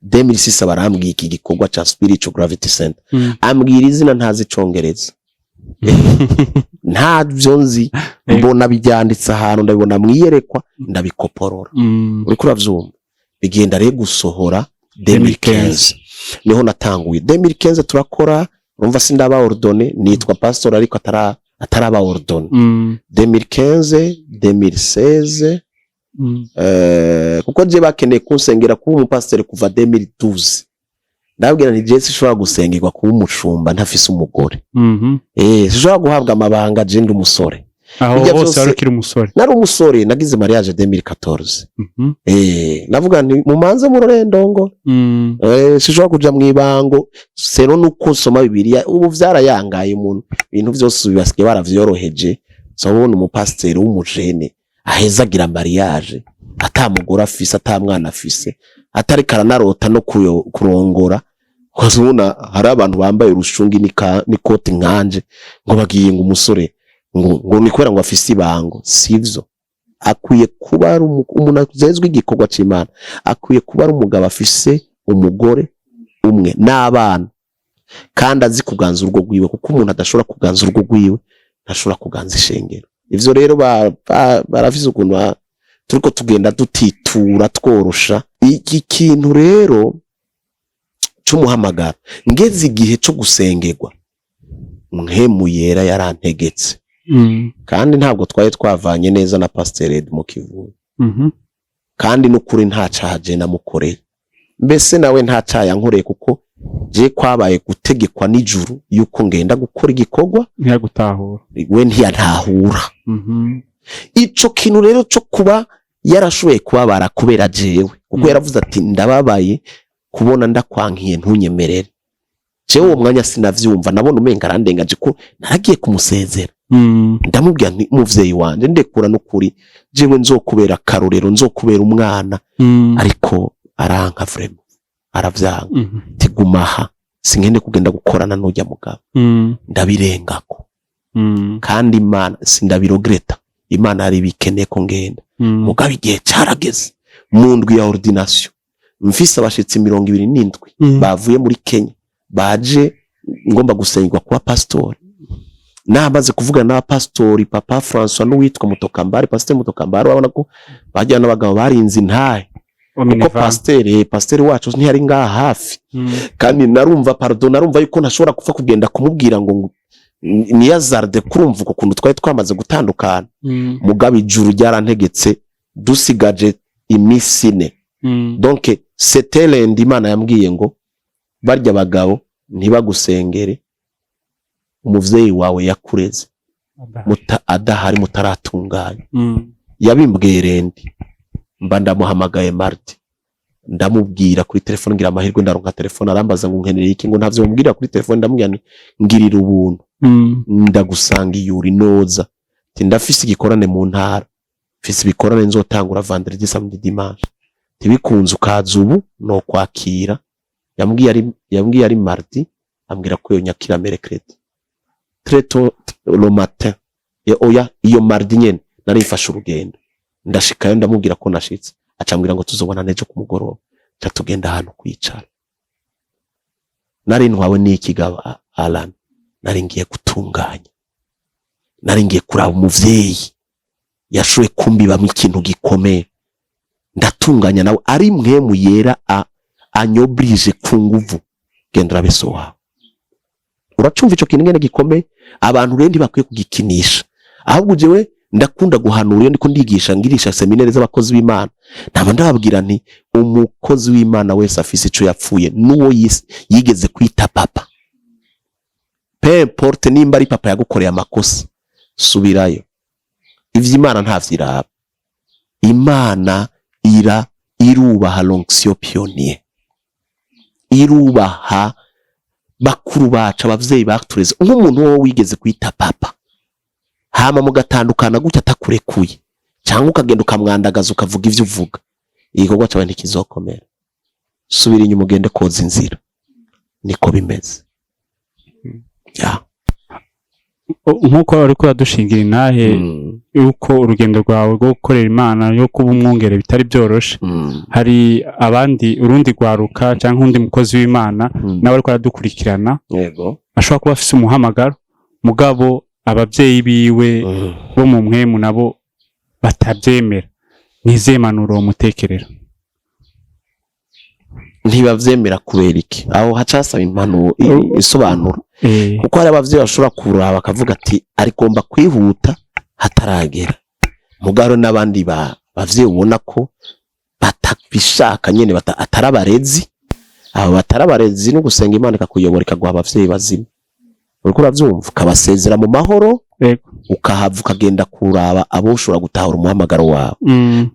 2006 barambwiye iki gikorwa cha Spiritual Gravity Center. Ambwira izina ntazi Congereza. Ntavyo nzi, mbona bijyanditse ahantu, ndabibona mwiyerekwa, ndabikoporora. Uri kuravyumva? Bigenda rero gusohora 2015. Niho natanguye 2015 turakora, urumva sindaba ordonné, nitwa pastor ariko ataraba ordonné. 2015, 2016, kuko je bakeneye kunsengera kuba umupastor kuva 2012. Ndabwira nti Jesse shobora gusengerwa kuba umushumba ntafise umugore. Shobora guhabwa amabanga je ndi umusore. aho hose warukira umusore nari umusore nagize mariage 2014 navuga nti mumanze murore ndongo sishobora kuja mwibango sero nuko soma bibiliya ubu vyarayangaye umuntu ibintu vyose bibasikiye baravyoroheje so ubona umupasiteri w'umujene ahezagira mariage atamugora afise atamwana afise atari karanarota no kurongora kwazubona hari abantu bambaye urushungi n'ikoti nkanje ngo bagiye ngo umusore ngo nikwera ngo afise ibango sivyo akwiye kuba ari umuntu azezwe igikorwa c'Imana akwiye kuba ari umugabo afise umugore umwe n'abana kandi azi kuganza urugo rwiwe kuko umuntu adashobora kuganza urugo rwiwe ntashobora kuganza ishengero ivyo rero barafise ukuntu turiko tugenda dutitura tworosha iki kintu rero c'umuhamagara ngeze igihe cyo gusengerwa Mpwemu Yera yarantegetse kandi ntabwo twaye twavanye neza na Pastor Ed mu Kivuye kandi n'ukuri nta caje namukoreye mbese nawe nta caya nkoreye kuko je kwabaye gutegekwa n'ijuru yuko ngenda gukora igikorwa ntiyagutahura we ntiyantahura ico kintu rero cyo kuba yarashoboye kubabara kubera jewe kuko yaravuze ati ndababaye kubona ndakwankiye ntunyemerere jewe uwo mwanya sinavyumva nabona umenga arandengaje ko naragiye kumusezera ndamubwira nti muvyeyi wanje ndekura n'ukuri jewe nzokubera karorero nzokubera umwana ariko aranka vrema aravyanga tigumaha singende kugenda gukorana n'ujya mugabo ndabirengako kandi Imana sindabirogreta Imana ari bikeneye ko ngenda mugabo igihe carageze mu ndwi ya ordination mfise abashitsi 27 bavuye muri Kenya baje ngomba gusengwa kwa pastor nabaze kuvugana na pastor Papa François n'uwitwa Mutokambari Pasteur Mutokambari wabona ko bajyana n'abagabo barinze intahe uko pasteur wacu ntiyari ngaha hafi kandi narumva narumva yuko ntashobora kufa kugenda kumubwira ngo ni yazarde kurumva uko kuntu twaye twamaze gutandukana mugabo ijuru ryarantegetse dusigaje imisine donc c'était lundi Imana yambwiye ngo barya bagabo ntibagusengere umuvyeyi wawe yakureze adahari mutaratunganya yabimbwiye rendi mba ndamuhamagaye mardi ndamubwira kuri telefone ngira amahirwe ndaronka telefone arambaza ngo nkeneye iki ngo ntavyo mubwira kuri telefone ndamubwira ngirira ubuntu ndagusanga iyuri noza ndafise igikorane mu ntara mfise ibikorane nzotangura vendredi samedi dimanche tibikunze ukaza ubu no kwakira yambwiye ari mardi ambwira ko yo nyakira mercredi très tôt le matin oya iyo mardi nyene nari mfashe urugendo ndashikayo ndamubwira ko nashitse acambwira ngo tuzobona nejo kumugoroba catugenda ahantu kwicara nari ntwawe n'ikigaba Alan nari ngiye gutunganya nari ngiye kuraba umuvyeyi yashoye kumbibamo ikintu gikomeye ndatunganya nawe ari Mpwemu Yera anyobrije ku nguvu gendera beso wawe uracumva ico kintu ngene gikomeye abantu rendi bakwiye kugikinisha ahubwo jewe ndakunda guhanura iyo ndiko ndigisha ngirisha seminari z'abakozi b'Imana naba ndababwira nti umukozi w'Imana wese afise ico yapfuye nuwo yigeze kwita papa peu importe nimba ari papa yagukoreye amakosa subirayo ivyo Imana ntavyiraba Imana irubaha l'onction pionnier irubaha bakuru bacu abavyeyi batureze nk'umuntu wo wigeze kwita papa hama mugatandukana gutya atakurekuye cyangwa ukagenda ukamwandagaza ukavuga ivyo uvuga igikorwa cyawe ntikizokomera subira inyuma ugende koza inzira niko bimeze nkuko ariko radushingira inahe yuko urugendo rwawe rwo gukorera Imana yo kuba umwungere bitari byoroshe hari abandi urundi gwaruka cyangwa undi mukozi w'Imana nawe ariko aradukurikirana yego ashobora kuba afise umuhamagaro mugabo abavyeyi biwe bo mu Mpwemu nabo batavyemera nizemanuro umutekerera ntibavyemera kubera iki aho hacasaba impano isobanura kuko hari abavyeyi bashobora kuraba bakavuga ati ari gomba kwihuta hataragera mugaro n'abandi bavyeyi ubona ko batabishaka nyene atarabarezi abo batarabarezi no gusenga Imana ikakuyobora ikaguha abavyeyi bazima uriko uravyumva kabasezera mu mahoro ukahava ukagenda kuraba abo ushobora gutahura umuhamagaro wawe.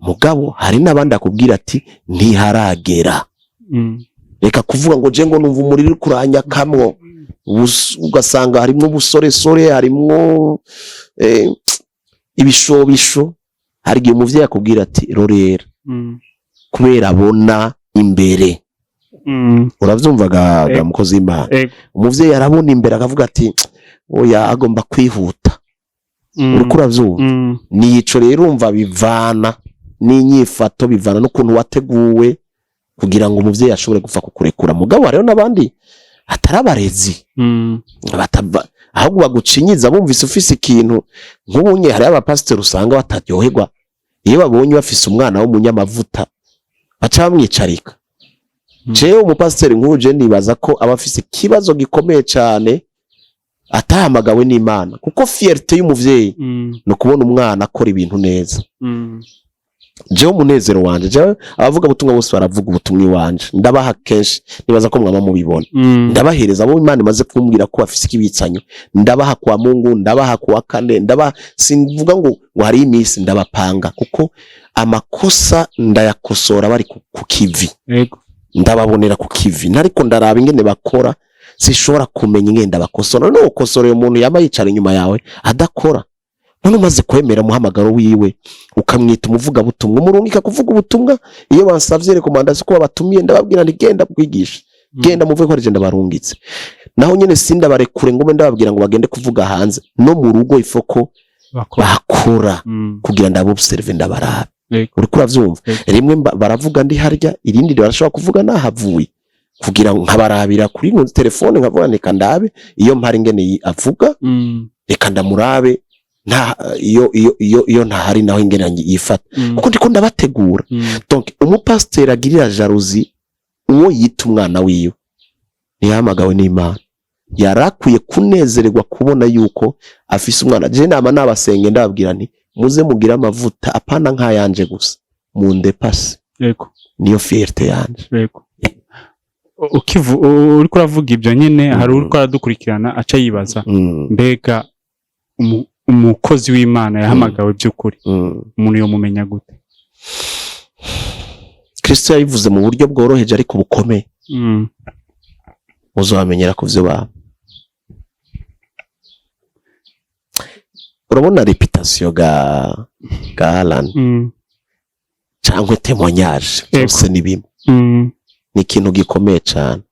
Mugabo hari n'abandi akubwira ati ntiharagera. Reka kuvuga ngo je ngo numva umuriro kuranya kamwo, ugasanga harimo ubusoresore, harimo ibishobisho. Hari igihe umuvyeyi akubwira ati rorera kubera abona imbere. Uravyumvaga mukozi w'Imana, umuvyeyi arabona imbere akavuga ati oya agomba kwihuta. Uriko uravyumva. Nico rero umva bivana n'inyifato, bivana n'ukuntu wateguwe kugira ngo umuvyeyi ashobore gufa kukurekura. Mugabo hariho n'abandi atarabarezi, ahubwo bagucinyiza bumvise ufise ikintu. Nk'ubunye hari abapasiteri usanga bataryoherwa iyo babonye bafise umwana w'umunyamavuta baca bamwicarika. Jewe umupasiteri nk'uje nibaza ko abafise ikibazo gikomeye cyane atahamagawe n'Imana, kuko fierté y'umuvyeyi no kubona umwana akora ibintu neza. Jewe umunezero wanje, jewe abavuga butumwa bose baravuga ubutumwa iwanje, ndabaha kenshi, nibaza ko mwama mubibona. Ndabahereza abo Imana imaze kumbwira ko bafise ikibitsanyo, ndabaha kwa Mungu, ndabaha kwa kane, ndabaha. Simvuga ngo hari imisi ndabapanga, kuko amakosa ndayakosora bari ku kivi. Ndababonera ku kivi, nariko ndaraba ingene bakora, sishobora kumenya ingenda bakosora. No ukosora umuntu yama yicara inyuma yawe adakora. None umaze kwemera muhamagaro wiwe ukamwita umuvuga butumwa, umurungika kuvuga ubutumwa. Iyo bansavye rekomandasi ko babatumiye, ndababwira nti genda kwigisha, genda muvuge ko ari genda barungitse. Naho nyene sinda barekure ngo ndababwira ngo bagende kuvuga hanze, no mu rugo ifoko bakora kugira ndabo observe ndabarabe. Uriko uravyumva. Rimwe baravuga ndi harya, irindi barashobora kuvuga nahavuye, kugira ngo nkabarabira kuri telefone nkavuga neka ndabe iyo mpari ngene avuga, reka ndamurabe nta iyo ntahari naho ingene yifata, kuko ndiko ndabategura. Donc umupasiteri agirira jalousie uwo yita umwana wiwe ntihamagawe n'Imana. Yarakwiye kunezererwa kubona yuko afise umwana. Je nama nabasenge ndababwira nti muze mugira amavuta apana nkayanje gusa, mundepase. Niyo fierté yanje. Uriko uravuga ibyo nyene, hari uriko aradukurikirana aca yibaza mbega umukozi w'Imana yahamagawe by'ukuri umuntu yo mumenya gute? Kristo yabivuze mu buryo bworoheje ariko bukomeye. Uzamenyera ko vyo ba. Urabona reputation ga Alan cyangwa témoignage cyose ni bimwe. Ni ikintu gikomeye cyane.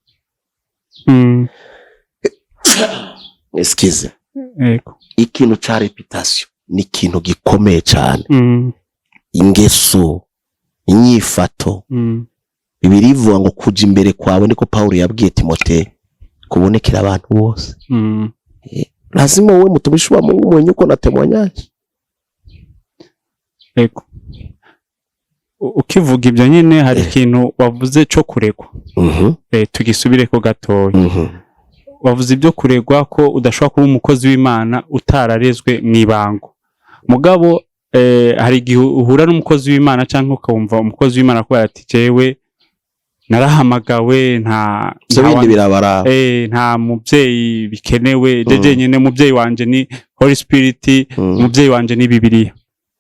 Excuse. Ikintu cha reputation ni ikintu gikomeye cyane. Ingeso, inyifato. Bibiri ivuga ngo kuja imbere kwawe, niko Paulo yabwiye Timote, kubonekera abantu bose. Lazima uwe mtumishi wa Mungu mwenye uko na témoignage. Ukivuga ibyo nyene hari ikintu wavuze cyo kuregwa. Tugisubire ko gatoya. Wavuze ibyo kuregwa ko udashobora kuba umukozi w'Imana utararezwe mwibango. Mugabo hari igihe uhura n'umukozi w'Imana cyangwa ukawumva umukozi w'Imana ko ati jewe narahamagawe, nta bindi birabara, nta muvyeyi bikenewe, jeje nyene muvyeyi wanje ni Holy Spirit, muvyeyi wanje ni Bibiliya.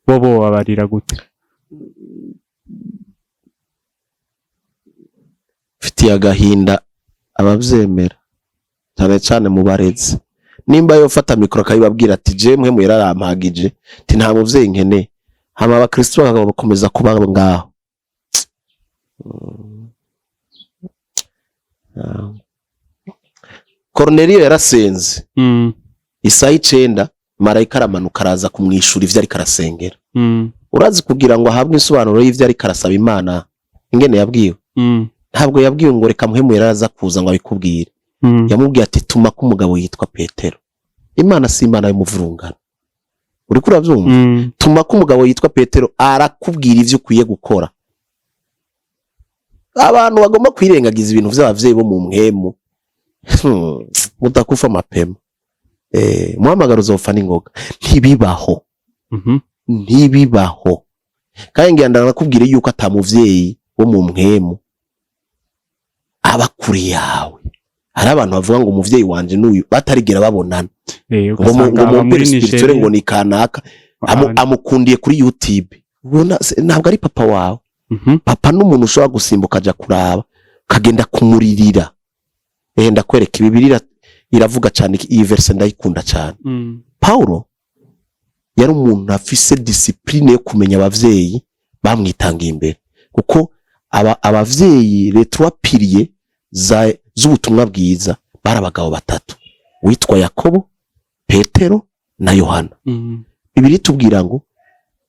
Bobo babarira gute? Fiti agahinda abavyemera cyane cyane mu barezi. Nimba yo fata mikro kayibabwira ati je mwe yararampagije, ati nta muvyeyi nkene, hama abakristo bagakomeza kuba ngaho. Cornelio yarasenze. Isaha 9 marayika aramanuka araza kumwishura ivyo ari karasengera. Urazi kugira ngo ahabwe insobanuro y'ivyo ari karasaba Imana ingene yabwiwe. Ntabwo yabwiwe ngo reka muhemu yaraza kuza ngo abikubwire. Yamubwiye ati tuma ko umugabo yitwa Petero. Imana si Imana y'umuvurungano. Uriko uravyumva? Tuma ko umugabo yitwa Petero arakubwira ivyo ukwiye gukora. Abantu bagomba kwirengagiza ibintu vy'abavyeyi bo mu mwemu. Mutakufa mapema. Muhamagaro uzopfa n'ingoga. Ntibibaho. Ntibibaho. Kandi ngiyandana nakubwire yuko atamuvyeyi wo mu mwemu aba kuri yawe. hari abantu bavuga ngo umuvyeyi wanje n'uyu batarigera babonana ngo ugasanga mu spirituel ngo ni kanaka amukundiye kuri YouTube ubona ntabwo ari papa wawe. Papa n'umuntu ushobora gusimbuka aja kuraba kagenda kumuririra. Ndakwereka Bibiliya iravuga cyane iyi verse ndayikunda cyane. Paulo yari umuntu afise discipline yo kumenya abavyeyi bamwitangiye imbere kuko abavyeyi les trois piliers z'ubutumwa bwiza bari abagabo batatu witwa Yakobo, Petero na Yohana. Bibiliya tubwira ngo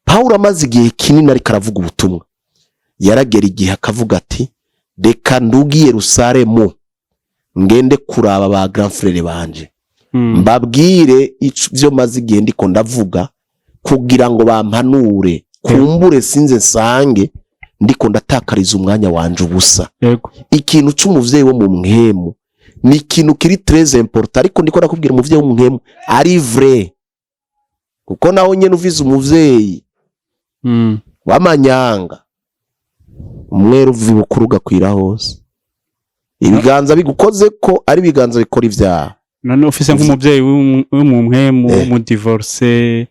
Paulo amaze igihe kinini ariko aravuga ubutumwa yaragera igihe akavuga ati reka ndugiye Yerusalemu ngende kuraba ba grand frère banje mbabwire ivyo maze igihe ndiko ndavuga kugira ngo bampanure kumbure sinze nsange ndiko ndatakariza umwanya wanje ubusa. Ikintu c'umuvyeyi wo mu mwemu ni ikintu kiri très important ariko ndiko nakubwira umuvyeyi wo mu mwemu ari vrai kuko naho nyene uvize umuvyeyi wamanyanga umwero uvubukuruga kwira hose ibiganza bigukoze ko ari biganza bikora ivyaha. None ufise nk'umuvyeyi w'umwemu mu divorce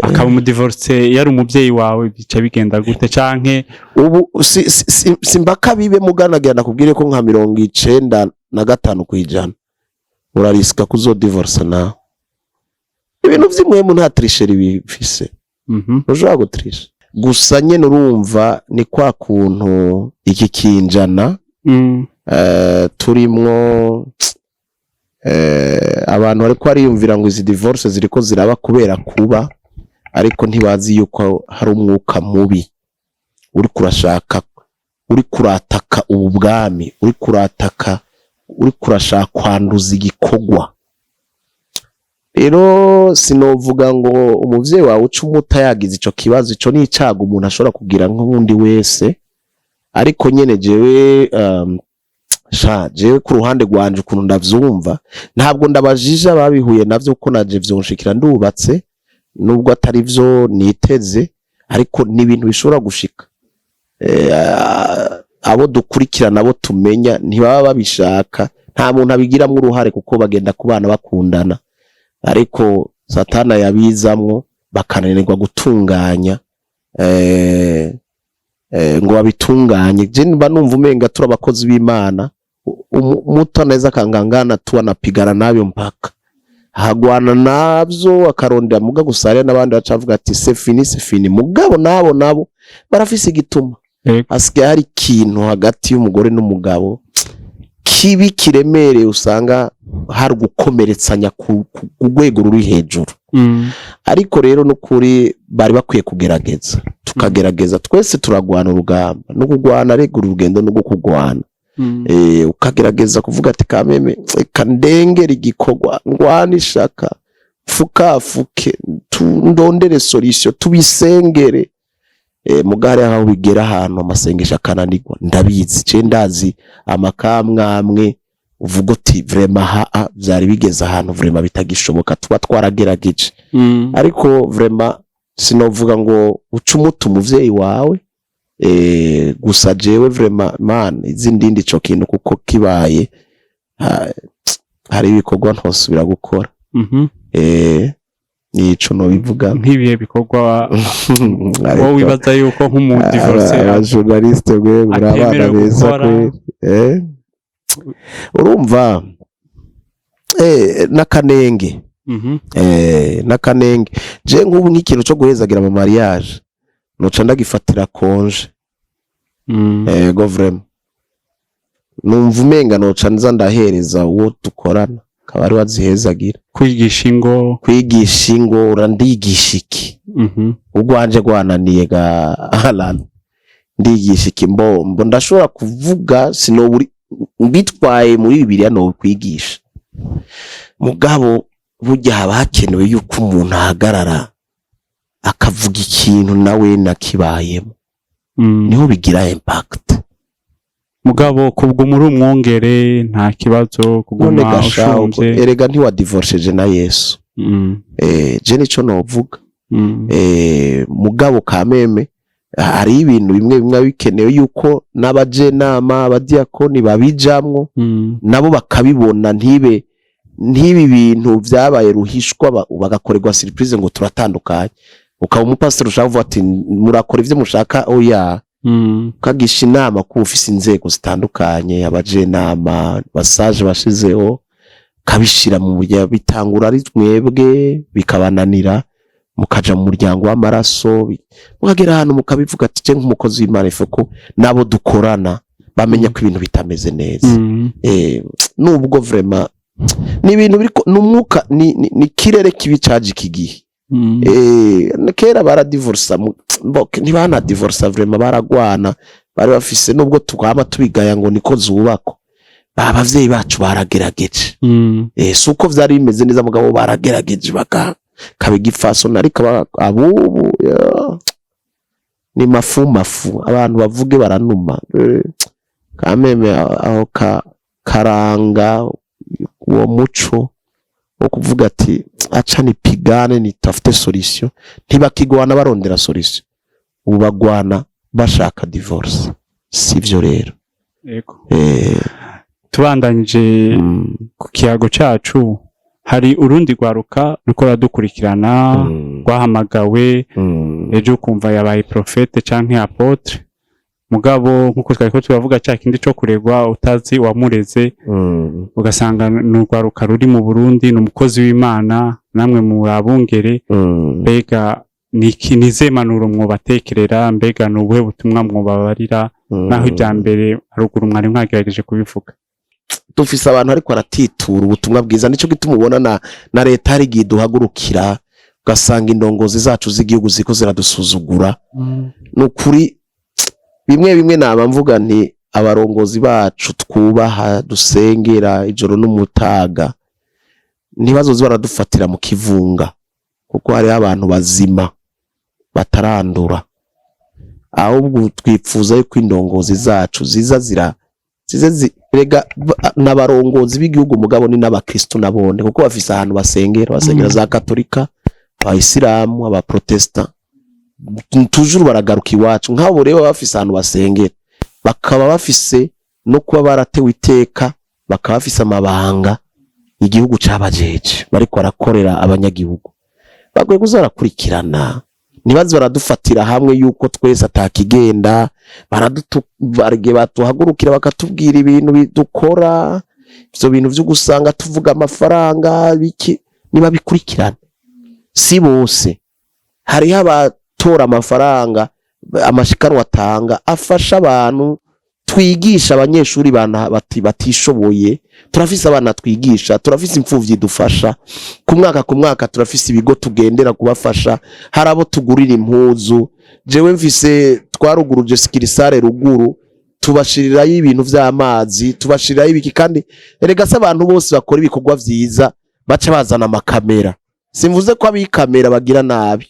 akaba mu divorce yari umuvyeyi wawe bica bigenda gute canke ubu simbaka bibe muganagira nakubwire ko nka 95% urariska kuzo divorce na ibintu vy'imwemu nta tricherie bifise. Ushobora gutrisha gusa nyene urumva ni kwa kuntu iki kinjana turimwo abantu ariko ariyumvira ngo izi divorce ziriko ziraba kubera kuba ariko ntibazi yuko hari umwuka mubi uri kurashaka uri kurataka ubwami uri kurashaka kwanduza igikogwa. Rero sinovuga ngo umuvyeyi wawe ucumuta yagize ico kibazo ico ni icago umuntu ashobora kugira nk'ubundi wese ariko nyene jewe jewe ku ruhande rwanje ukuntu ndavyumva ntabwo ndabajije ababihuye navyo uko naje vyonshikira ndubatse nubwo atari vyo niteze ariko ni ibintu bishobora gushika. Abo dukurikirana abo tumenya ntibaba babishaka nta muntu abigiramwo uruhare kuko bagenda kubana bakundana ariko satana yabizamwo bakananirwa gutunganya ngo babitunganye. Je mba numva umenga turi abakozi b'Imana umuto neza kangangana tuwanapigana nabyo mpaka hagwana navyo akarondera muga gusare n'abandi bacavuga ati c'est fini mugabo nabo barafise igituma asigaye hari ikintu hagati y'umugore n'umugabo kibi kiremereye usanga hari gukomeretsanya ku rwego ruri hejuru. Ariko rero n'ukuri bari bakwiye kugerageza tukagerageza twese turagwana urugamba no kugwana regura urugendo no kugwana ukagerageza kuvuga ati kameme kandengera igikogwa ngwana ishaka fuke ndondere solution tubisengere mugare aho bigera ahantu amasengesha kananirwa ndabizi je ndazi amakamwamwe uvuga uti vraiment byari bigeze ahantu vraiment bitagishoboka tuba twaragerageje ariko vraiment sinovuga ngo ucumuta umuvyeyi wawe gusa jewe vraiment man izindindi ico kintu kuko kibaye hari ibikorwa ntosubira gukora. Nico no bivuga nk'ibihe bikorwa wowe wibaza yuko nk'umuntu divorce journaliste gwe burabana beza kwe urumva nakanenge nakanenge je nk'ubu nk'ikintu cyo guhezagira mu mariage noca ndagifatira konje go vraiment numva umenga noca nza ndahereza uwo dukorana akaba ari wazihezagira kwigisha ingo urandigisha iki ugwanje gwananiye ga Alan ndigisha iki mbombo ndashobora kuvuga sinoburi mbitwaye muri Bibiliya no kwigisha mugabo burya haba hakenewe yuko umuntu ahagarara akavuga ikintu nawe nakibayemo niho bigira impact. Mugabo kubwo muri umwongere nta kibazo kuguma ushonje erega nti wa divorce na Yesu je nico novuga mugabo kameme hari ibintu bimwe bimwe bikenewe yuko n'abajenama abadiakoni babijamwo nabo bakabibona ntibi bintu vyabaye ruhishwa bagakorerwa surprise ngo turatandukanye ukaba umupastor ushaka kuvuga ati murakora ivyo mushaka oya kagisha inama ko ufise inzego zitandukanye abajenama basaje bashizeho kabishira mu buryo bitangura ari mwebwe bikabananira mukaja mu muryango w'amaraso mukagera hano mukabivuga ati je nk'umukozi w'Imana ifoko nabo dukorana bamenya ko ibintu bitameze neza nubwo vraiment ni ibintu biriko n'umwuka ni kirere kibi caje ikigihe kera baradivorsa ntibana divorce vraiment baragwana bari bafise nubwo twama tubigaya ngo niko zubako abavyeyi bacu baragerageje suko vyari bimeze neza mugabo baragerageje kabigifaso nariko abubu ni mafu abantu bavuge baranuma kameme aho karanga uwo muco wo kuvuga ati aca ni pigane ni tafute solution ntibakigwana barondera solution ubagwana bashaka divorce sivyo rero yego tubandanyije ku kiyago cacu hari urundi rwaruka ruko radukurikirana rwahamagawe ejo kumva yabaye profete canke apotre mugabo nkuko twariko turavuga cya kindi cyo kuregwa utazi wamureze ugasanga n'urwaruka ruri mu Burundi n'umukozi w'Imana namwe mu abungere mbega niki nizemanuro mwobatekerera mbega n'ubuhe butumwa mwobabarira naho ijambere haruguru mwari mwagerageje kubivuga dufise abantu ariko aratitura ubutumwa bwiza nico gituma ubona na leta hari giduhagurukira ugasanga indongozi zacu z'igihugu ziko ziradusuzugura n'ukuri bimwe naba mvuga nti abarongozi bacu twubaha dusengera ijoro n'umutaga ntibazozi baradufatira mu kivunga kuko hari abantu bazima batarandura ahubwo twipfuza yuko indongozi zacu ziza rega n'abarongozi b'igihugu mugabo ni n'abakristo nabone kuko bafise ahantu basengera za katolika abayisilamu abaprotestant toujours baragaruka iwacu nk'abo rero bafise ahantu basengera bakaba bafise no kuba baratewe iteka bakaba bafise amabanga igihugu cabajeje bariko barakorera abanyagihugu bagwe kuzarakurikirana nibazi baradufatira hamwe yuko twese atakigenda barage batuhagurukira bakatubwira ibintu bidukora ivyo bintu vyo gusanga tuvuga amafaranga biki niba bikurikirana si bose hari tora amafaranga amashikanwa atanga afasha abantu twigisha abanyeshuri bana batishoboye turafise abana twigisha turafise imfuvyi dufasha ku mwaka turafise ibigo tugendera kubafasha harabo tugurira impuzu jewe mfise twaruguruje sikirisare ruguru tubashirirayo ibintu vy'amazi tubashirirayo ibiki kandi erega se abantu bose bakora ibikorwa vyiza baca bazana amakamera simvuze ko abikamera bagira nabi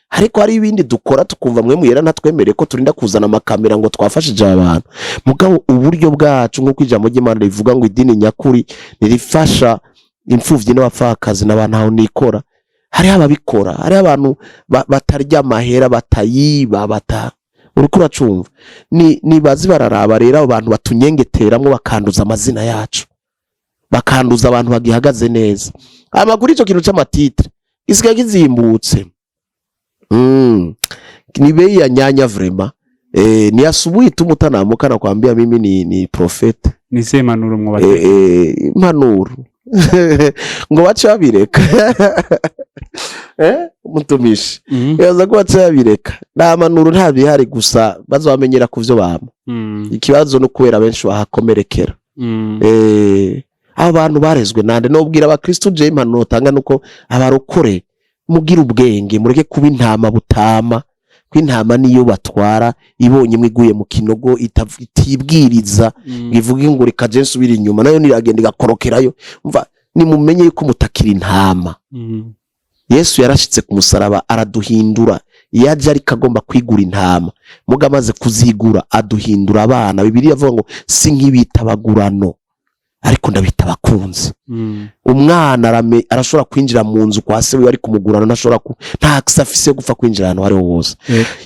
ariko hari ibindi dukora tukumva mwe muyera natwemere ko turinda kuzana amakamera ngo twafashije abantu mugabo uburyo bwacu nko kwijambo ry'Imana rivuga ngo idini nyakuri nirifasha imfuvyi n'abapfakazi n'abantu aho nikora hari ababikora hari abantu batarya amahera batayiba uriko uracumva ni bazi bararaba rero abantu batunyengeteramwo bakanduza amazina yacu bakanduza abantu bagihagaze neza amakuru ico kintu c'amatitre gisigaye kizimbutse ni bei ya nyanya vrema ni asubuhi tu mutanamuka na kuambia mimi ni profeta nize manuru mwabate manuru ngo bace babireka mutumishi yaza ko bace babireka na manuru nta bihari gusa bazamenyera kuvyo bama ikibazo no kubera benshi bahakomerekera abantu barezwe nande nobwira abakristo je impanuro tanga nuko abarokore mugira ubwenge mureke kuba intama butama kw'intama niyo batwara ibonye mwiguye mu kinogo itibwiriza bivuga ngo reka je nsubira inyuma nayo niragenda igakorokerayo umva nimumenye yuko mutakira intama Yesu yarashitse ku musaraba araduhindura yaje ari kagomba kwigura intama muga amaze kuzigura aduhindura abana Bibiliya avuga ngo si nk'ibita bagurano ariko ndabita abakunzi. Umwana arashobora kwinjira mu nzu kwa se we ari kumugurana, ntashobora nta access yo gupfa kwinjira ahantu ari hose.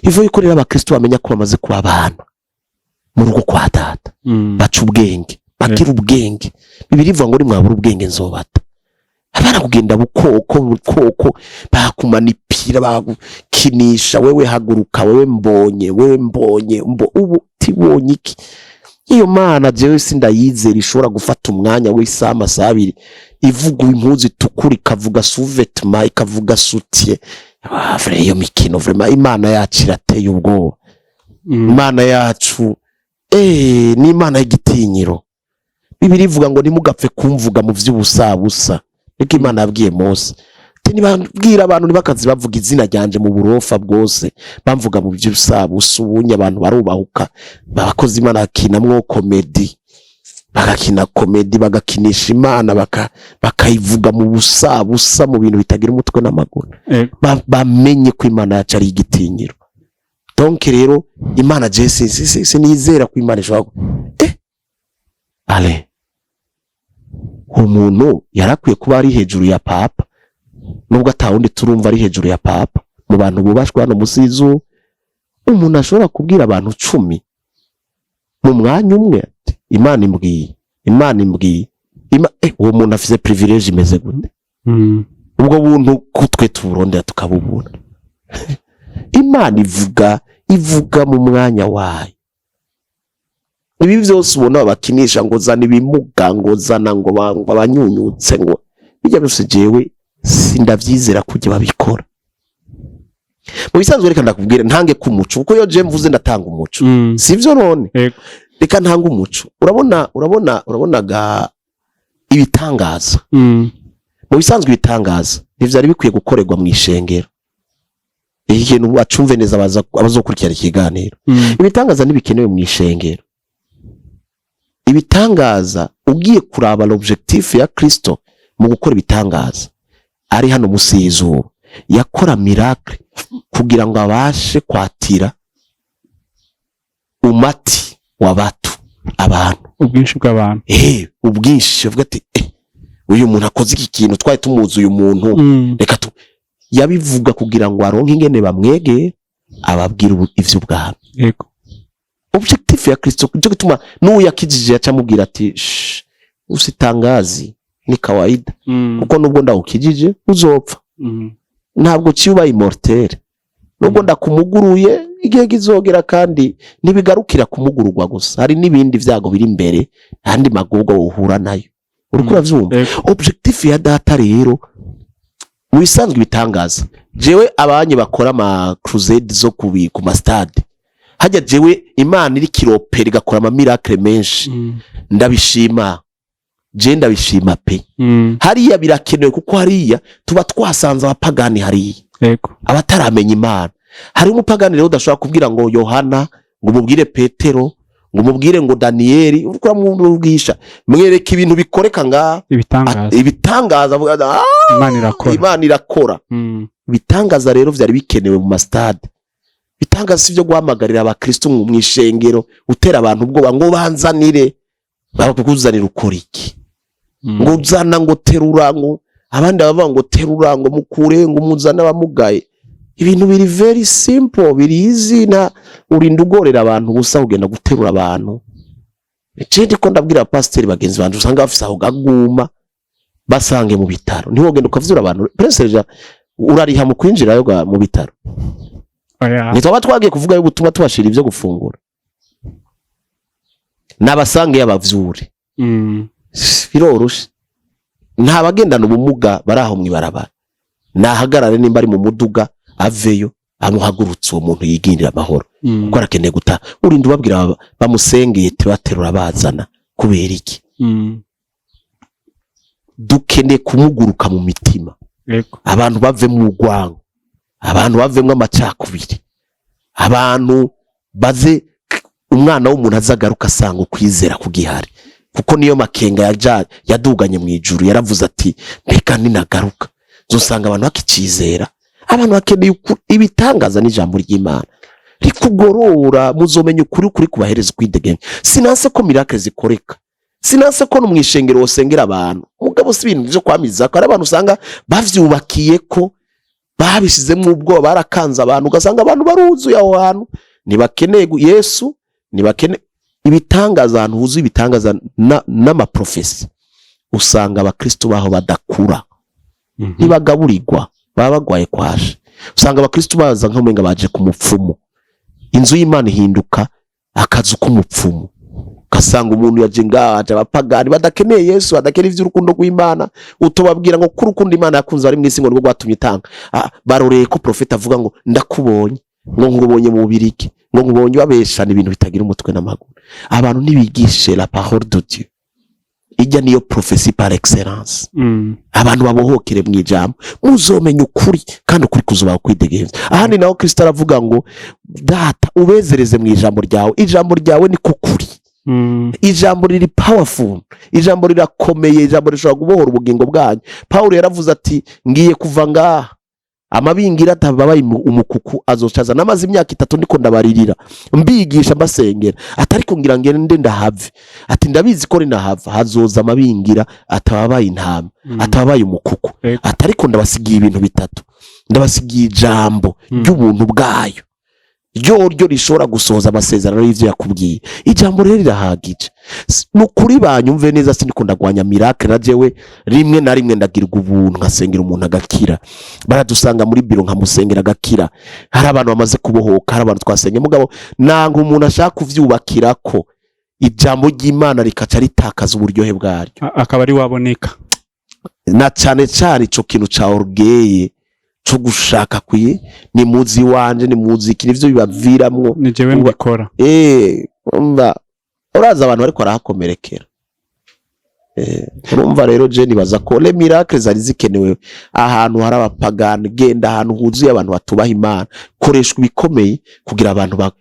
Ivo yuko rero abakristo bamenya ko bamaze kuba abantu mu rugo kwa data, baca ubwenge, bagira ubwenge. Bibiri ivuga ngo ni mwabura ubwenge nzobata. Abana kugenda bukoko bakumanipira, bakinisha, wewe haguruka, wewe mbonye ubu tibonye iki. Iyo mana jewe sindayizera ishobora gufata umwanya w'isama amasabiri ivuga impuzu itukura ikavuga sous-vêtement ikavuga soutien. Vrai iyo mikino vraiment imana yacu irateye ubwoba. Imana yacu ni imana y'igitinyiro. Bibiri ivuga ngo nimugapfe kumvuga mu vy'ubusabusa. Niko imana yabwiye Mose. Nibabwira abantu nibakazi bavuga izina ryanje mu burofa bwose, bamvuga mu by'ubusabusa, ubunya abantu barubahuka. Bakoze imana akinamwo comedy, bagakina comedy, bagakinisha imana, bakayivuga mu busabusa, mu bintu bitagira umutwe n'amaguru. Bamenye ko imana yacu ari igitinyiro. Donc rero imana Jesse nizera ko imana ishobora umuntu yarakwiye kuba ari hejuru ya papa, nubwo atawundi turumva ari hejuru ya papa. Mu bantu bubashwa no musizo, umuntu ashobora kubwira abantu 10 mu mwanya umwe ati imana imbwiye uwo muntu afise privilege imeze gute? Ubwo buntu kutwe tuburondera tukabubura. Imana ivuga mu mwanya wayo. Ibi byose ubona bakinisha ngo zana ibimuga, ngo zana ngo abanyunyutse, ngo bijya byose jewe sindavyizera kujya babikora. Mu bisanzwe reka ndakubwira ntange ku muco, kuko yo je mvuze ndatanga umuco. Sivyo none? Reka ntanga umuco. Urabonaga ibitangaza. Mu bisanzwe ibitangaza ntivyari bikwiye gukorerwa mu ishengero. Ikintu bacumve neza abazokurikira ikiganiro. Ibitangaza ntibikenewe mu ishengero. Ibitangaza ugiye kuraba l'objectif ya Kristo mu gukora ibitangaza ari hano musi y'izuba, yakora miracle kugira ngo abashe kwatira umati w'abatu, abantu, ubwinshi bw'abantu. Ubwinshi uvuga ati uyu muntu akoze iki kintu, twaye tumuzi uyu muntu, reka yabivuga kugira ngo aronke ingene bamwege ababwira ivy'ubwami. Yego, objectif ya Kristo cyo gituma n'uyakijije yacamubwira ati usitangazi ni kawaida, kuko nubwo ndawukijije uzopfa. Ntabwo cyuba immortel, nubwo ndakumuguruye igihe gizogera, kandi nibigarukira kumugururwa gusa, hari nibindi vyago biri imbere, handi magubwo uhura nayo. Urukura vyumva objectif ya data rero mu bisanzwe bitangaza. Jewe abanye bakora ama crusade zo ku ma stade, hajya jewe imana iri kiropera igakora ama miracle menshi, ndabishima. Ndabishima pe. Hariya birakenewe, kuko hariya tuba twasanze abapagani hariya. Yego, abataramenya imana. Hari umupagani rero udashobora kubwira ngo Yohana, ngo mubwire Petero, ngo mubwire ngo Danieli, urukura mu bwisha mwereka ibintu bikoreka nga ibitangaza imana irakora. Ibitangaza rero vyari bikenewe mu mastade. Bitangaza sivyo guhamagarira abakristo mu mwishengero utera abantu ubwoba ngo banzanire, bakukuzanira ukora iki, ngo uzana ngo terura, ngo abandi bavuga ngo terura, ngo mukure, ngo muzana abamugaye. Ibintu biri very simple, biri easy, na urinda ugorera abantu gusa ugenda guterura abantu. Ikindi ko ndabwira pastor bagenzi bantu usanga bafise aho gaguma basange mu bitaro, niho ugenda ukavyura abantu. Preseja urariha mu kwinjira yo mu bitaro. Nitwa twagiye kuvuga yo gutuma tubashira ivyo gufungura, nabasange yabavyure. Biroroshe. Nta bagendana ubumuga baraho mwibarabara, nahagarare nimba ari mu muduga aveyo amuhagurutse uwo muntu yigindira amahoro, kuko arakeneye guta. Urinda ubabwira bamusengeye tibaterura bazana kubera iki? Dukeneye kumuguruka mu mitima. Abantu bave mu rwango, abantu bavemwe amacakubiri, abantu baze umwana w'umuntu azagaruka asanga ukwizera kugihari, kuko niyo makenga yaduganye mu ijuru. Yaravuze ati mbega ninagaruka zosanga abantu bakicizera. Abantu bakeneye ibitangaza n'ijambo ry'Imana rikugorora, muzomenya ukuri kubahereza kwidegenya. Sinanse ko miracle zikoreka, sinase ko no mwishengero wosengera abantu mugabo si ibintu byo kwamiza ko ari abantu usanga bavyubakiye ko babishizemo ubwo barakanza abantu ugasanga abantu baruzuye aho hantu nibakeneye Yesu nibakeneye ibitangaza ahantu huzuye ibitangaza n'amaprofesi usanga abakristo baho badakura ntibagaburirwa baba bagwaye kwashe usanga abakristo baza nk'umenga baje ku mupfumu inzu y'Imana ihinduka akazu k'umupfumu kasanga umuntu yaje ngaje abapagani badakeneye Yesu badakeneye ivy'urukundo rw'Imana utobabwira ngo kurukundo Imana yakunze ari mwisi ngo rwatumye itanga baroreye ko profeta avuga ngo ndakubonye ngo ngubonye mu Bubirigi ngo ngubonye babeshana ibintu bitagira umutwe n'amaguru abantu nibigishe la parole de Dieu ijya niyo prophecy par excellence abantu babohokere mu ijambo muzomenya ukuri kandi ukuri kuzuba kwidegenza ahandi naho Kristo aravuga ngo data ubezereze mu ijambo ryawe ni kukuri ijambo riri powerful ijambo rirakomeye ijambo rishobora gubohora ubugingo bwanyu Paulo yaravuze ati ngiye kuva ngaha amabingira atababaye umukuku azocaza namaze imyaka 3 ndiko ndabaririra mbigisha mbasengera atari ko ngira ngende ndahave ati ndabizi ko rinahava hazoza amabingira atababaye intama atababaye umukuku atari ko ndabasigiye ibintu bitatu ndabasigiye ijambo ry'ubuntu bwayo ryo rishobora gusoza amasezerano y'ivyo yakubwiye ijambo rero rirahagije nukuri banyumve neza sindiko ndagwanya miracle na jewe rimwe na rimwe ndagirwa ubuntu nkasengera umuntu agakira baradusanga muri biro nkamusengera agakira hari abantu bamaze kubohoka hari abantu twasenge mugabo nanga umuntu ashaka kuvyubakirako ijambo ry'Imana rikaca ritakaza uburyohe bwaryo akaba ari waboneka na cyane ico kintu ca orgueil cyo gushaka kwiye ni muzi wanje ni muziki nivyo bibaviramwo ni jewe mbikora umva uraza abantu bariko arahakomerekera urumva rero je nibaza ko le miracle zari zikenewe ahantu hari abapagani genda ahantu huzuye abantu batubaha Imana koreshwa bikomeye kugira abantu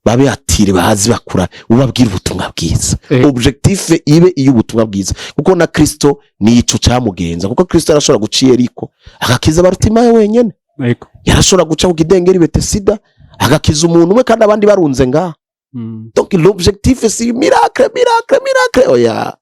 babe atire bahazi bakura ubabwira ubutumwa bwiza objectif ibe iyo ubutumwa bwiza kuko na Kristo ni ico cyamugenza kuko Kristo arashobora guciye riko agakiza barutima wenyene yarashobora guca ku kidengeri Betesida agakiza umuntu umwe kandi abandi barunze ngaha donc l'objectif c'est miracle oya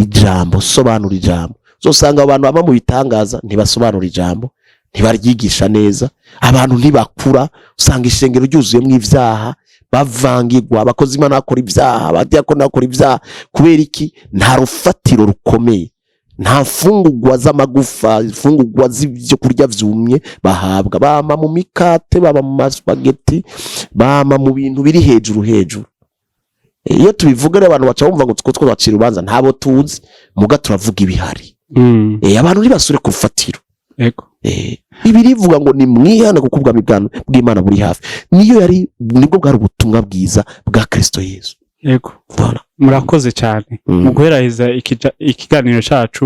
ijambo sobanura ijambo zosanga abantu baba mu bitangaza ntibasobanura ijambo ntibaryigisha neza abantu ntibakura usanga ishengero ryuzuyemo ivyaha bavangirwa abakozi Imana bakora ivyaha abadiyakoni bakora ivyaha kubera iki nta rufatiro rukomeye nta fungurwa z'amagufa fungurwa z'ivyo kurya vyumye bahabwa bama mu mikate baba mu maspaghetti bama mu bintu biri hejuru iyo tubivuga rero abantu baca bumva ngo two twacira ubanza ntabo tuzi muga turavuga ibihari abantu ntibasure ku rufatiro ibirivuga ngo ni mwihana kuko ubwami bw'Imana buri hafi niyo yari nibwo bwari ubutumwa bwiza bwa Kristo Yesu murakoze cyane mu guheraheza ikiganiro cyacu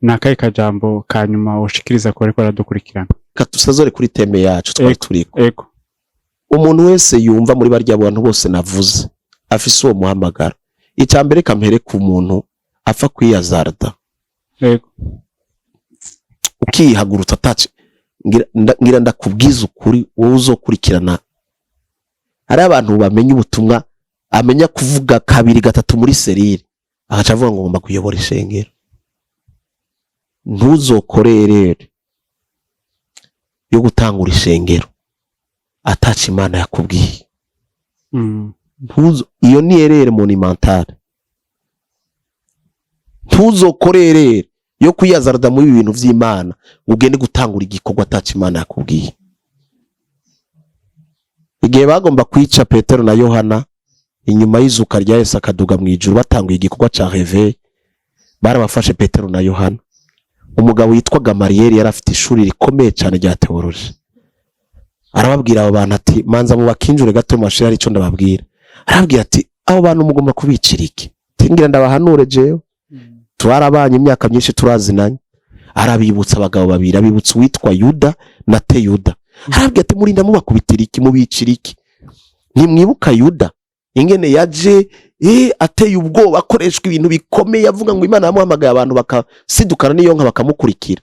nakaye kajambo kanyuma ushikiriza ko ariko aradukurikirana katusazore kuri teme yacu twari turiko umuntu wese yumva muri barya abantu bose navuze afise uwo muhamagara icambere kampere ku muntu apfa kwiyazarda ukihagurutsa atace ngira ndakubwiza ukuri wowe uzokurikirana hari abantu bamenye ubutumwa amenya kuvuga 2-3 muri serire agaca avuga ngo ngomba kuyobora ishengero ntuzokorerere yo gutangura ishengero ataca Imana yakubwiye iyo ni erreur monumentale ntuzokorerere yo kwiyazarda muri ibintu vy'Imana ugende gutangura igikorwa ataca Imana yakubwiye igihe bagomba kwica Petero na Yohana inyuma y'izuka rya Yesu akaduga mu ijuru batanguye igikorwa ca réveil barabafashe Petero na Yohana umugabo yitwa Gamaliel yari afite ishuri rikomeye cyane rya theology arababwira abo bantu ati manza mu bakinjure gato mu mashuri arico ndababwira arababwira ati abo bantu mugomba kubicira iki tingira ndabahanure jewe twarabanye imyaka myinshi turazinanye arabibutsa abagabo babiri abibutsa witwa Yuda na Teyuda arababwira ati murinda mubakubitira iki mubicira iki nimwibuka Yuda ingene yaje ateye ubwoba akoreshwa ibintu bikomeye avuga ngo Imana yamuhamagaye abantu bakasidukana niyo nka bakamukurikira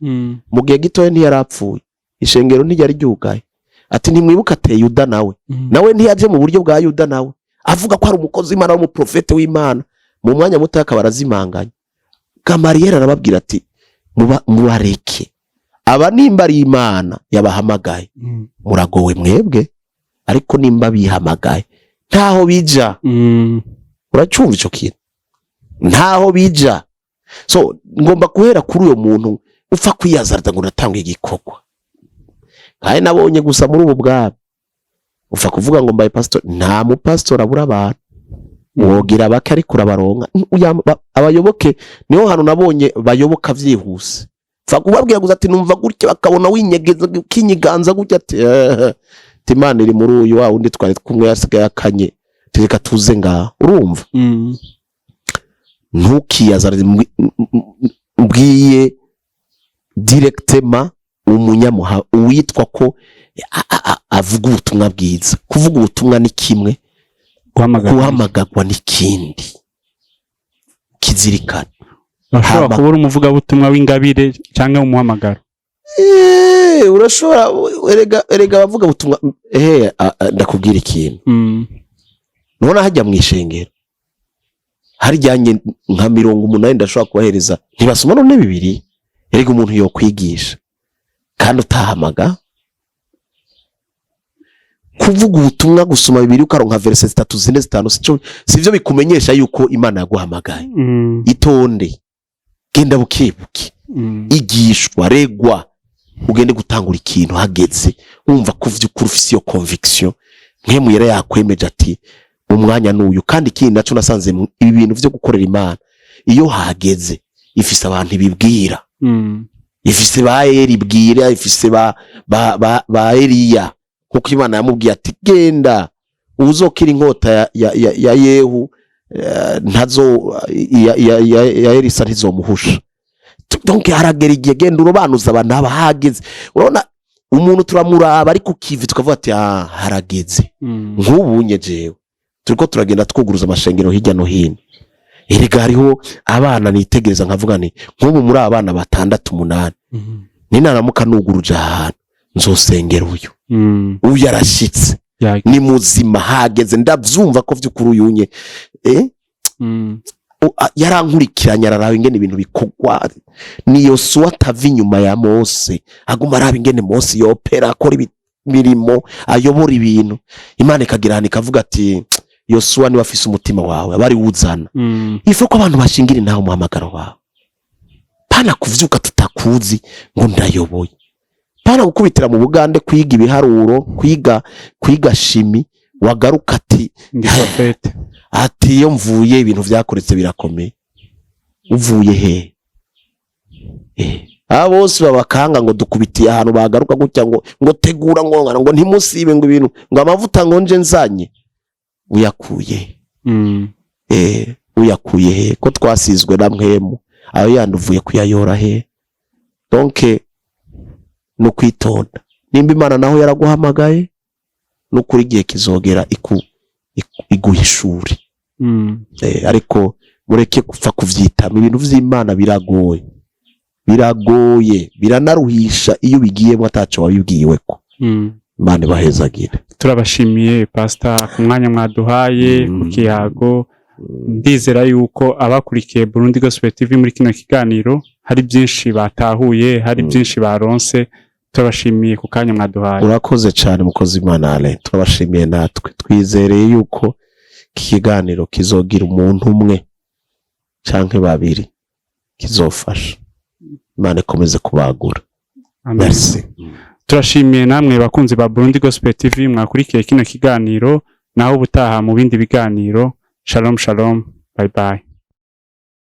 mu gihe gitoye ntiyarapfuye ishengero ntiyari ryugaye ati ntimwibuka ateye Yuda nawe ntiyajye mu buryo bwa Yuda nawe avuga ko ari umukozi w'Imana w'umuprofete w'Imana mu mwanya muto akabarazimanganya. Gamariyeri arababwira ati mubareke, aba nimba ari Imana yabahamagaye muragowe mwebwe, ariko nimba bihamagaye ntaho bija. Uracumva ico kintu, ntaho bija. So ngomba guhera kuri uyo muntu upfa kwiyazarda ngo natanga igikorwa. Kandi nabonye gusa muri ubu bwabo upfa kuvuga ngo mbaye pastor, nta mu pastor abura abantu. Wogira bake ariko urabaronka. Abayoboke niho hano nabonye bayoboka vyihuse. Upfa kubabwira gusa ati numva gutya, bakabona winyegeza kinyiganza gutya ati Imana iri muri uyu wa undi twari kumwe yasigaye akanye, reka tuze ngaho. Urumva? Ntukiyazare mbwiye directement umunyamuha uwitwa ko avuga ubutumwa bwiza. Kuvuga ubutumwa ni kimwe, guhamagagwa ni kindi. Kizirikana urashobora kubura umuvuga butumwa w'ingabire cyangwa umuhamagaro. Urashobora erega bavuga butumwa. Ndakubwira ikintu. None hajya mu ishengero harijyanye nka 80 ndashobora kubahereza ntibasoma none bibiri. Erega umuntu yo kwigisha kandi utahamaga. Kuvuga ubutumwa gusoma bibiri ukaronka verse 3 4 5 sivyo bikumenyesha yuko Imana yaguhamagaye. Itonde, genda bukebuke, igishwa, regwa, ugende gutangura ikintu hageze wumva kuvyo kurufisiyo conviction nk'emu yera yakwemeje ati umwanya n'uyu. Kandi ikindi naco nasanze ibi bintu vyo gukorera Imana iyo hageze ifise abantu ibibwira. Ifise ba Elibwira, ifise ba Eliya, kuko Imana yamubwiye ati genda uzokira inkota ya Yehu, ntazo ya Elisa ntizomuhusha. Donc haragera igihe genda urobanuza abantu abahageze. Urabona umuntu turamuraba ariko kivi tukavuga ati harageze. Nk'ubunye jewe turiko turagenda twuguruza amashengero hirya no hino. Erega hariho abana nitegereza nkavuga ni nk'ubu muri abana 6 8 ninaramuka nuguruje ahantu nzosengera uyu. Uyu yarashitse ni muzima hageze ndavyumva ko vy'ukuri uyunye yarankurikiranya ararawe ingene ibintu bikogwa. Niyo Suwa atava inyuma ya Mose, aguma araba ingene Mose yopera akora imirimo ayobora ibintu. Imana ikagira hano ikavuga ati Yosuwa ni wafise umutima wawe abari wuzana. Ifo ko abantu bashingira naho umuhamagaro wawe, pana kuvyuka tutakuzi ngo ndayoboye, pana gukubitira mu Bugande kwiga ibiharuro, kwiga shimi, wagaruka ati ndi profete ati yo mvuye ibintu vyakoretse birakomeye. Uvuye he? Abose babakanga ngo dukubitiye ahantu bagaruka gutya ngo tegura ngo ntimusibe ngo ibintu ngo amavuta ngo nje nzanye. Uyakuye uyakuye he ko twasizwe na mwemu ayo yanduvuye kuyayora he? Donc no kwitonda nimba Imana naho yaraguhamagaye no kuri gihe kizogera iguhishuri. Ariko mureke gupfa kuvyitama ibintu vy'Imana biragoye biranaruhisha iyo bigiyemo ataco wabibwiweko. Imana bahezagire. Turabashimiye pastor ku mwanya mwaduhaye ku kiyago. Ndizera yuko abakurikiye Burundi Gospel TV muri kino kiganiro hari byinshi batahuye, hari byinshi baronse. Turabashimiye ku kanya mwaduhaye. Urakoze cyane mukozi Imana ale. Turabashimiye natwe twizereye yuko kiganiro kizogira umuntu umwe canke babiri kizofasha. Imana ikomeze kubagura. Merci. Turashimiye namwe bakunzi ba Burundi Gospel TV mwakurikiye kino kiganiro, naho ubutaha mu bindi biganiro. Shalom shalom, bye bye.